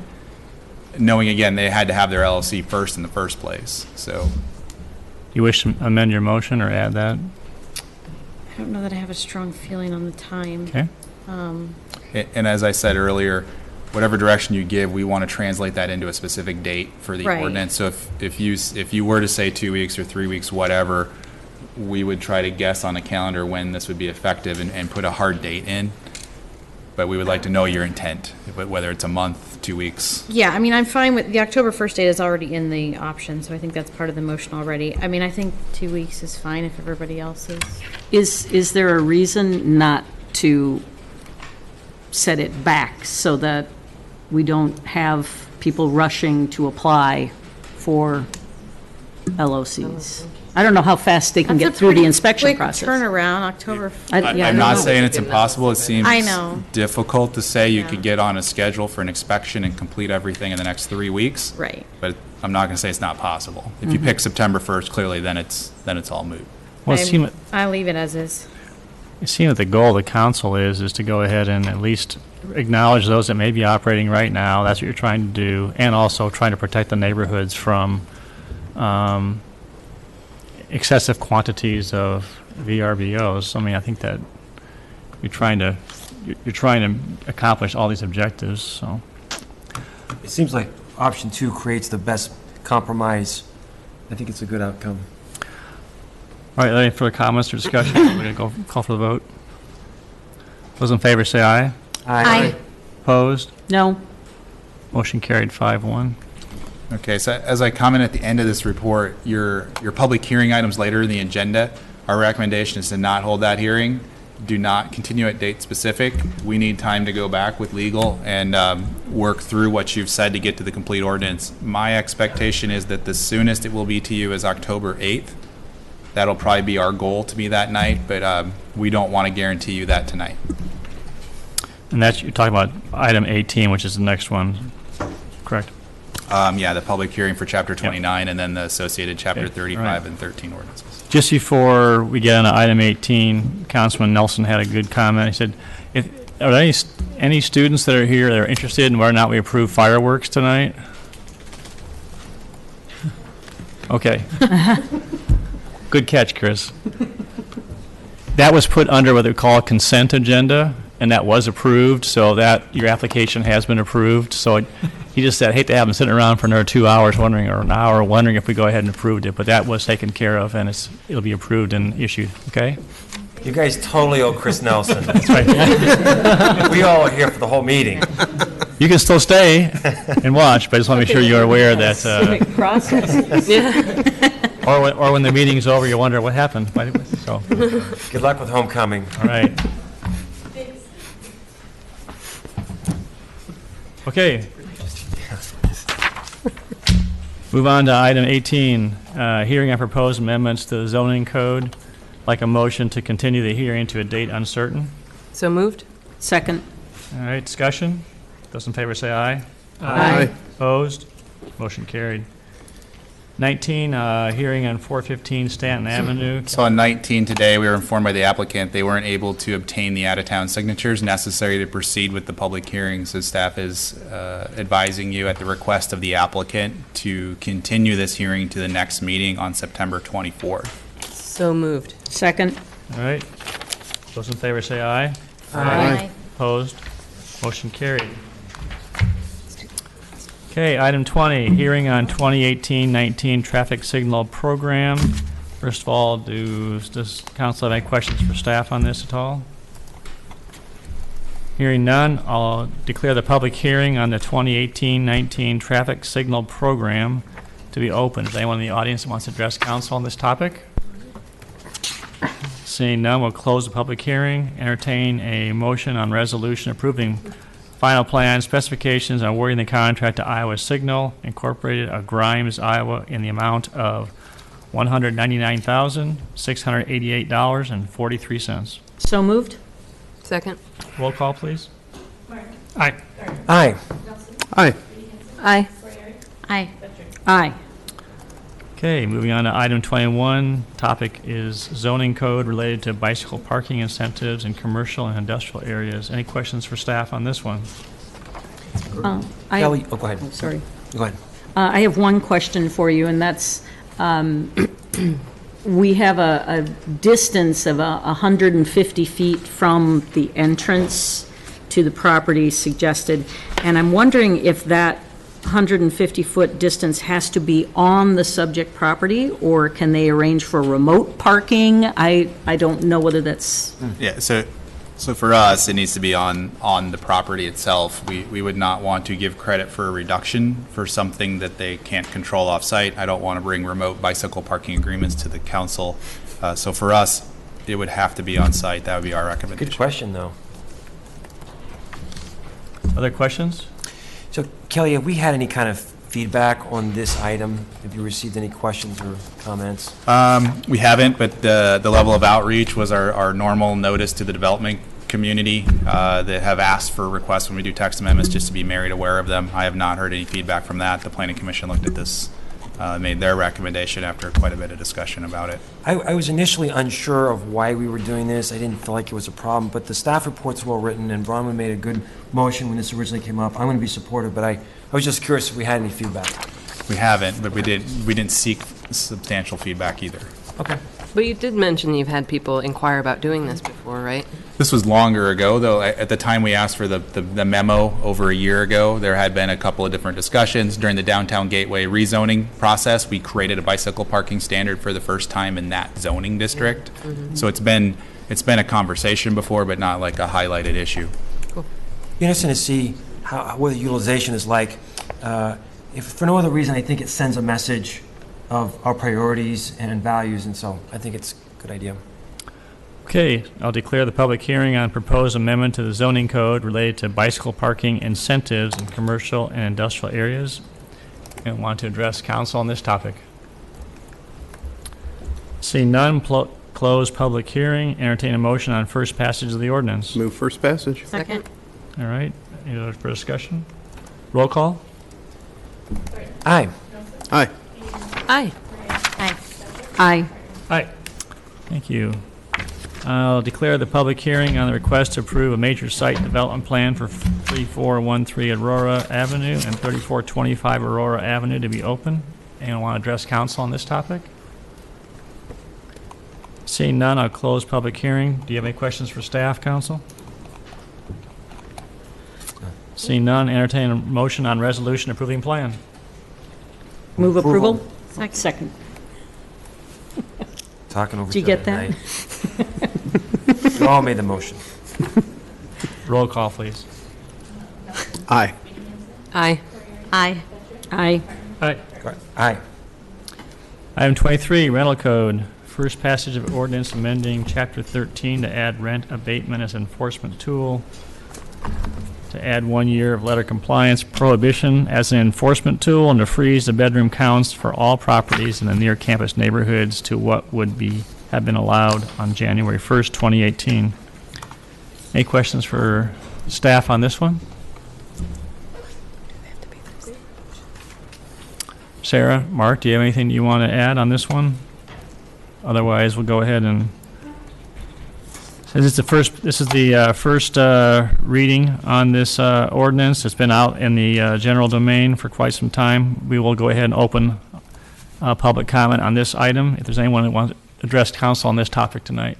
knowing, again, they had to have their LLC first in the first place, so. You wish to amend your motion or add that? I don't know that I have a strong feeling on the time. Okay. And as I said earlier, whatever direction you give, we want to translate that into a specific date for the Right. ordinance. So if you were to say 2 weeks or 3 weeks, whatever, we would try to guess on a calendar when this would be effective and put a hard date in. But we would like to know your intent, whether it's a month, 2 weeks. Yeah, I mean, I'm fine with, the October 1st date is already in the option, so I think that's part of the motion already. I mean, I think 2 weeks is fine if everybody else is. Is there a reason not to set it back so that we don't have people rushing to apply for LOCs? I don't know how fast they can That's get a through the pretty inspection quick process. turnaround, October. I I'm don't not know. saying it's impossible. It seems I know. difficult to say you Yeah. could get on a schedule for an inspection and complete everything in the next 3 weeks. Right. But I'm not going to say it's not possible. If you pick September 1st, clearly then it's all moot. Well, it seemed, I leave it as is. it seemed that the goal of the council is to go ahead and at least acknowledge those that may be operating right now. That's what you're trying to do, and also trying to protect the neighborhoods from excessive quantities of VRBOs. I mean, I think that you're trying to accomplish all these objectives. So, It seems like option 2 creates the best compromise. I think it's a good outcome. all right, any further comments or discussion? We're going to go call for the vote. Those in favor say aye. Aye. Opposed? No? Motion carried 5-1. Okay, so as I comment at the end of this report, your public hearing items later in the agenda, our recommendation is to not hold that hearing. Do not continue at date specific. We need time to go back with legal and work through what you've said to get to the complete ordinance. My expectation is that the soonest it will be to you is October 8th. That'll probably be our goal to be that night, but we don't want to guarantee you that tonight. And that's, you're talking about item 18, which is the next one, correct? Yeah, the public hearing for Chapter 29 and then the associated Chapter Okay, 35 right. and 13 ordinances. Just before we get on to item 18, Councilman Nelson had a good comment. He said, are there any students that are here that are interested in whether or not we approve fireworks tonight? Okay. Good catch, Chris. That was put under what they call a consent agenda, and that was approved, so that your application has been approved. So he just said, I hate to have them sitting around for another 2 hours wondering, or an hour wondering if we go ahead and approved it, but that was taken care of, and it'll be approved and issued, okay? You guys totally owe Chris Nelson. That's right. We all are here for the whole meeting. You can still stay and watch, but I just want to make sure you're aware that, Civic process. or when the meeting's over, you wonder what happened. So, Good luck with homecoming. all right. Okay. Move on to item 18, hearing on proposed amendments to the zoning code. Like a motion to continue the hearing to a date uncertain. So moved? Second. All right, discussion? Those in favor say aye. Aye. Opposed? Motion carried. 19, hearing on 415 Stanton Avenue. So on 19 today, we were informed by the applicant they weren't able to obtain the out-of-town signatures necessary to proceed with the public hearing. So staff is advising you at the request of the applicant to continue this hearing to the next meeting on September 24th. So moved. Second. All right. Those in favor say aye. Aye. Opposed? Motion carried. Okay, item 20, hearing on 2018-19 traffic signal program. First of all, does council have any questions for staff on this at all? Hearing none, I'll declare the public hearing on the 2018-19 traffic signal program to be open. Is anyone in the audience that wants to address council on this topic? Seeing none, we'll close the public hearing. Entertain a motion on resolution approving final plan specifications and awarding the contract to Iowa Signal Incorporated of Grimes, Iowa, in the amount of $199,688.43. So moved. Second. Roll call, please. Aye. Aye. Aye. Aye. Aye. Aye. Okay, moving on to item 21. Topic is zoning code related to bicycle parking incentives in commercial and industrial areas. Any questions for staff on this one? Kelly, oh, go ahead. Sorry. Go ahead. I have one question for you, and that's, we have a distance of 150 feet from the entrance to the property suggested, and I'm wondering if that 150-foot distance has to be on the subject property, or can they arrange for remote parking? I don't know whether that's... Yeah, so for us, it needs to be on the property itself. We would not want to give credit for a reduction for something that they can't control off-site. I don't want to bring remote bicycle parking agreements to the council. So for us, it would have to be on-site. That would be our recommendation. Good question, though. Other questions? So Kelly, have we had any kind of feedback on this item? Have you received any questions or comments? We haven't, but the level of outreach was our normal notice to the development community that have asked for requests when we do text amendments, just to be made aware of them. I have not heard any feedback from that. The Planning Commission looked at this, made their recommendation after quite a bit of discussion about it. I was initially unsure of why we were doing this. I didn't feel like it was a problem, but the staff report's well-written, and Bronwyn made a good motion when this originally came up. I'm going to be supportive, but I was just curious if we had any feedback. We haven't, but we didn't seek substantial feedback either. Okay. But you did mention you've had people inquire about doing this before, right? This was longer ago, though. At the time we asked for the memo over a year ago, there had been a couple of different discussions. During the downtown gateway rezoning process, we created a bicycle parking standard for the first time in that zoning district. Mm-hmm. So it's been a conversation before, but not like a highlighted issue. Cool. Be interesting to see what the utilization is like. If for no other reason, I think it sends a message of our priorities and values, and so I think it's a good idea. Okay, I'll declare the public hearing on proposed amendment to the zoning code related to bicycle parking incentives in commercial and industrial areas. And want to address council on this topic. Seeing none, close public hearing. Entertain a motion on first passage of the ordinance. Move first passage. Second. All right, any other for discussion? Roll call? Aye. Aye. Aye. Aye. Aye. Aye. Thank you. I'll declare the public hearing on the request to approve a major site development plan for 3413 Aurora Avenue and 3425 Aurora Avenue to be open. Anyone want to address council on this topic? Seeing none, I'll close public hearing. Do you have any questions for staff, council? Seeing none, entertain a motion on resolution approving plan. Move approval? Second. Second. Talking over Did you each other get that? tonight. We all made the motion. Roll call, please. Aye. Aye. Aye. Aye. Aye. Aye. Item 23, rental code. First passage of ordinance amending Chapter 13 to add rent abatement as enforcement tool, to add 1 year of letter compliance prohibition as an enforcement tool, and to freeze the bedroom counts for all properties in the near campus neighborhoods to what would have been allowed on January 1st, 2018. Any questions for staff on this one? Sarah, Mark, do you have anything you want to add on this one? Otherwise, we'll go ahead and, since it's this is the first reading on this ordinance. It's been out in the general domain for quite some time. We will go ahead and open public comment on this item, if there's anyone that wants to address council on this topic tonight.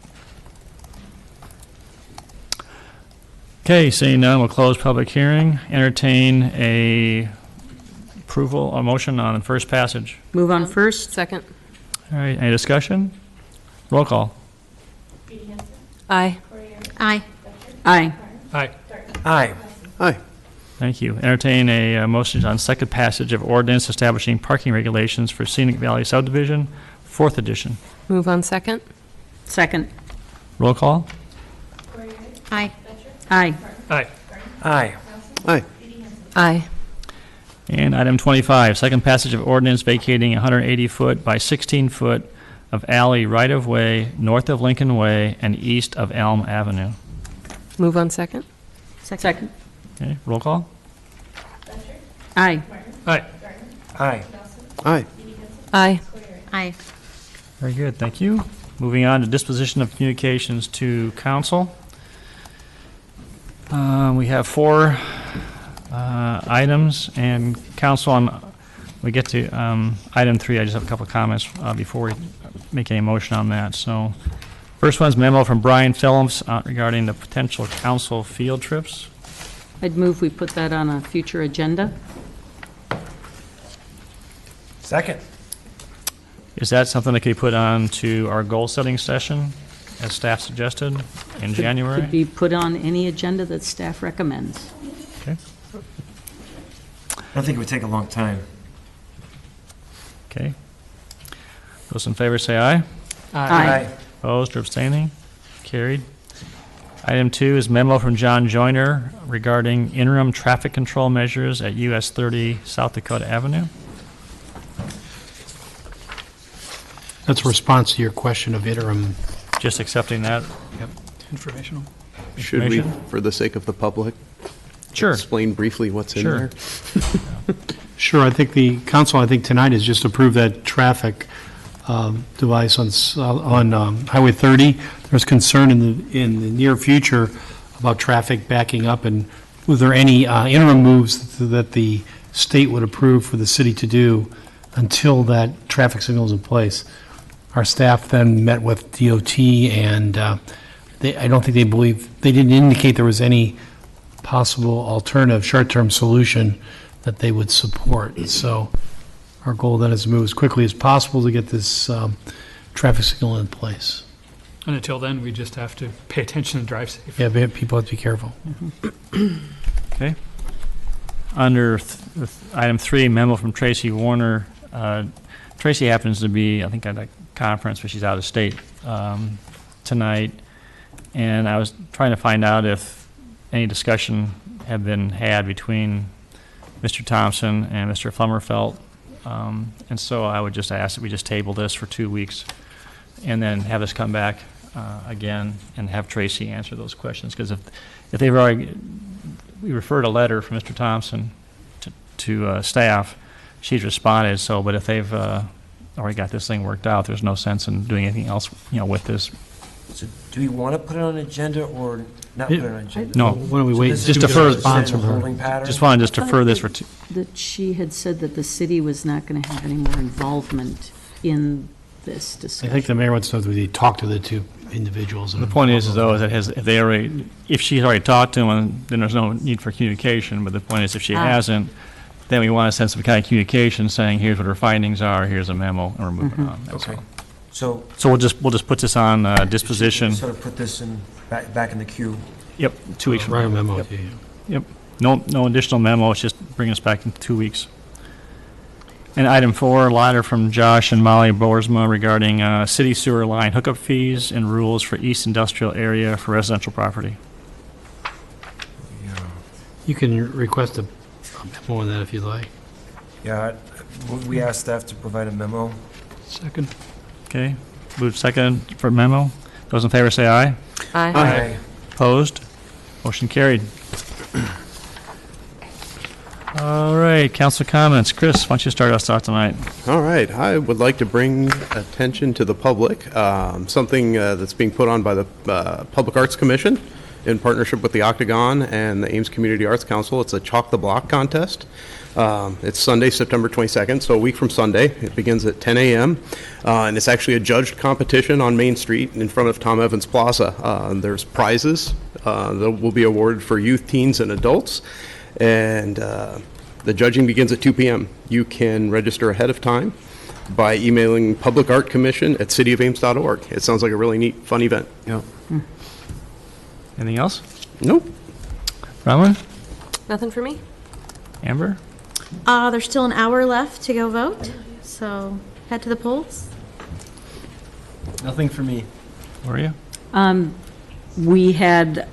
Okay, seeing none, we'll close public hearing. Entertain a motion on first passage. Move on first? Second. All right, any discussion? Roll call. Aye. Aye. Aye. Aye. Aye. Aye. Thank you. Entertain a motion on second passage of ordinance establishing parking regulations for Scenic Valley subdivision, 4th edition. Move on second. Second. Roll call. Aye. Aye. Aye. Aye. Aye. Aye. And item 25, second passage of ordinance vacating 180-foot by 16-foot of alley right-of-way north of Lincoln Way and east of Elm Avenue. Move on second. Second. Okay, roll call. Aye. Aye. Aye. Aye. Aye. Aye. Very good, thank you. Moving on to disposition of communications to council. We have 4 items, and council, we get to item 3. I just have a couple of comments before we make any motion on that. So, first one's memo from Brian Phillips regarding the potential council field trips. I'd move we put that on a future agenda. Second. Is that something that could be put on to our goal-setting session, as staff suggested, in January? Could be put on any agenda that staff recommends. Okay. I don't think it would take a long time. Okay. Those in favor say aye. Aye. Opposed or abstaining? Carried. Item 2 is memo from John Joyner regarding interim traffic control measures at US 30 South Dakota Avenue. That's a response to your question of interim. Just accepting that? Informational. Should we, Information? for the sake of the public, Sure. explain briefly what's in Sure. there? Sure, I think the council, tonight has just approved that traffic device on Highway 30. There's concern in the near future about traffic backing up, and was there any interim moves that the state would approve for the city to do until that traffic signal is in place? Our staff then met with DOT, and I don't think they didn't indicate there was any possible alternative short-term solution that they would support. So our goal then is to move as quickly as possible to get this traffic signal in place. And until then, we just have to pay attention and drive safe. Yeah, people have to be careful. Okay. Under item 3, memo from Tracy Warner. Tracy happens to be, I think, at a conference, but she's out of state tonight. And I was trying to find out if any discussion had been had between Mr. Thompson and Mr. Flummerfelt. And so I would just ask that we just table this for 2 weeks and then have us come back again and have Tracy answer those questions. Because if they've already, we referred a letter from Mr. Thompson to staff, she's responded. So, but if they've already got this thing worked out, there's no sense in doing anything else, with this. So do we want to put it on an agenda or not put it on an agenda? No. Why don't we wait? This Just is defer a response general from her. holding pattern? Just want to just defer this for 2. That she had said that the city was not going to have any more involvement in this I discussion. think the mayor wants to know that we talk to the 2 individuals. The point is though, is that if she's already talked to him, then there's no need for communication. But the point is, if she hasn't, then we want to send some kind of communication saying, here's what her findings are, here's a memo, and we're moving on. That's Okay. all. So So we'll just put this on disposition. sort of put this in, back in the queue. Yep, 2 weeks from Write a now. memo Yep. to you. Yep. No additional memo. It's just bring us back in 2 weeks. And item 4, letter from Josh and Molly Boersma regarding city sewer line hookup fees and rules for East Industrial Area for residential property. You can request a memo on that if you'd like. Yeah, we asked staff to provide a memo. Second. Okay. Move second for memo. Those in favor say aye. Aye. Opposed? Motion carried. All right, council comments. Chris, why don't you start us off tonight? All right, I would like to bring attention to the public, something that's being put on by the Public Arts Commission in partnership with the Octagon and the Ames Community Arts Council. It's a Chalk the Block contest. It's Sunday, September 22nd, so a week from Sunday. It begins at 10 a.m., and it's actually a judged competition on Main Street in front of Tom Evans Plaza. There's prizes that will be awarded for youth, teens, and adults, and the judging begins at 2 p.m. You can register ahead of time by emailing publicartcommission@cityofames.org. It sounds like a really neat, fun event. Yeah. Anything else? Nope. Bronwyn? Nothing for me? Amber? There's still an hour left to go vote, so head to the polls. Nothing for me. Gloria? We had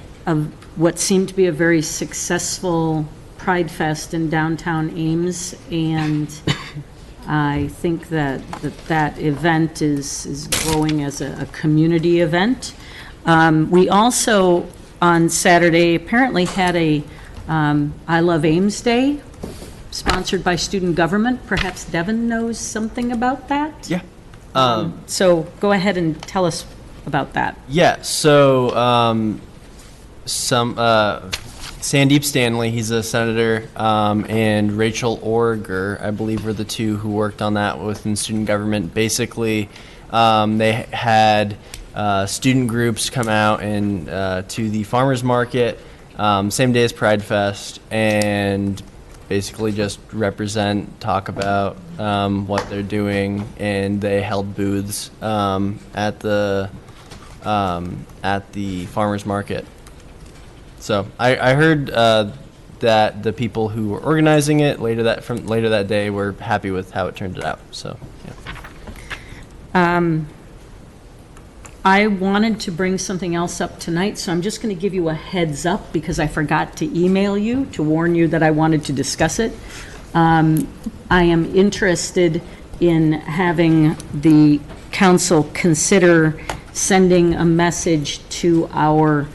what seemed to be a very successful Pride Fest in downtown Ames, and I think that event is growing as a community event. We also, on Saturday, apparently had a I Love Ames Day, sponsored by student government. Perhaps Devin knows something about that? Yeah. So go ahead and tell us about that. Yeah, so Sandeep Stanley, he's a senator, and Rachel Orger, I believe, were the two who worked on that within student government. Basically, they had student groups come out and to the farmers market, same day as Pride Fest, and basically just talk about what they're doing, and they held booths at the farmers market. So I heard that the people who were organizing it later that day were happy with how it turned out. So yeah. I wanted to bring something else up tonight, so I'm just going to give you a heads up because I forgot to email you to warn you that I wanted to discuss it. I am interested in having the council consider sending a message to our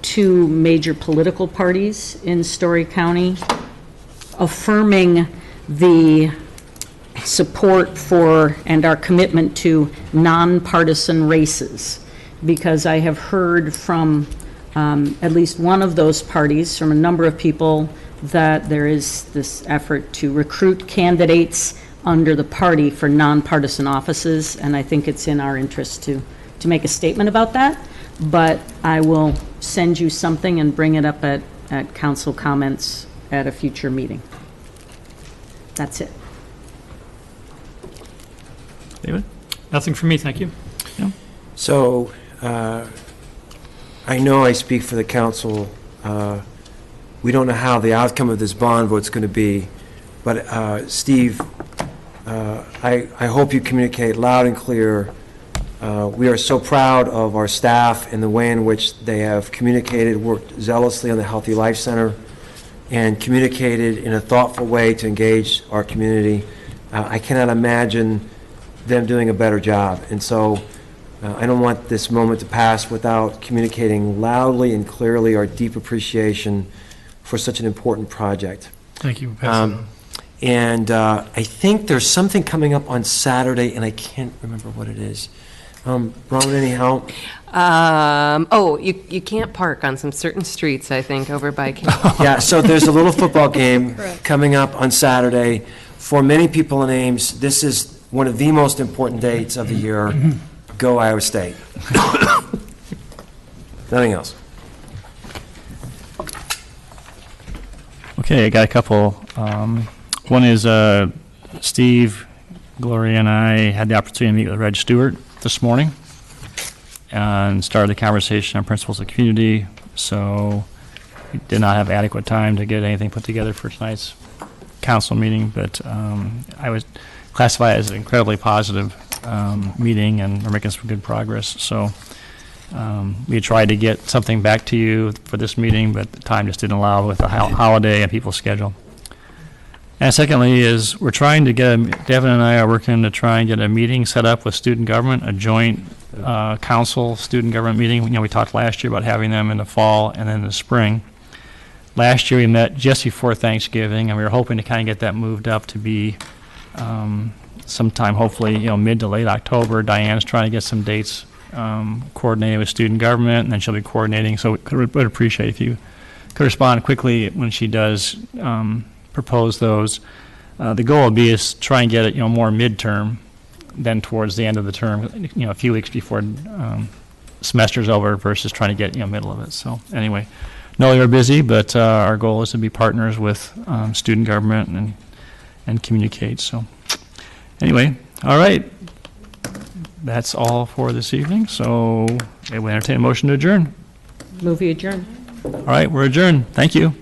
two major political parties in Story County, affirming the support for and our commitment to nonpartisan races, because I have heard from at least one of those parties, from a number of people, that there is this effort to recruit candidates under the party for nonpartisan offices, and I think it's in our interest to make a statement about that. But I will send you something and bring it up at council comments at a future meeting. That's it. David? Nothing for me, thank you. So, I know I speak for the council. We don't know how the outcome of this bond vote's going to be, but Steve, I hope you communicate loud and clear. We are so proud of our staff and the way in which they have communicated, worked zealously on the Healthy Life Center, and communicated in a thoughtful way to engage our community. I cannot imagine them doing a better job. And so I don't want this moment to pass without communicating loudly and clearly our deep appreciation for such an important project. Thank you. And I think there's something coming up on Saturday, and I can't remember what it is. Bronwyn, any help? You can't park on some certain streets, I think, over by Yeah, so there's a little football game coming up on Saturday. For many people in Ames, this is one of the most important dates of the year. Go Iowa State. Nothing else. Okay, I got a couple. One is Steve, Gloria, and I had the opportunity to meet with Reg Stewart this morning and started the conversation on principles of community. So we did not have adequate time to get anything put together for tonight's council meeting, but I would classify it as an incredibly positive meeting, and we're making some good progress. So we tried to get something back to you for this meeting, but the time just didn't allow with the holiday and people's schedule. And secondly is we're trying to get, Devin and I are working to try and get a meeting set up with student government, a joint council student government meeting. You know, we talked last year about having them in the fall and then in the spring. Last year, we met just before Thanksgiving, and we were hoping to kind of get that moved up to be sometime, hopefully, mid to late October. Diane's trying to get some dates coordinated with student government, and then she'll be coordinating. So we would appreciate if you could respond quickly when she does propose those. The goal would be is try and get it, more midterm than towards the end of the term, a few weeks before semester's over versus trying to get, middle of it. So anyway, know you're busy, but our goal is to be partners with student government and communicate. So anyway, all right. That's all for this evening. So I will entertain a motion to adjourn. Move you adjourn. All right, we're adjourned. Thank you.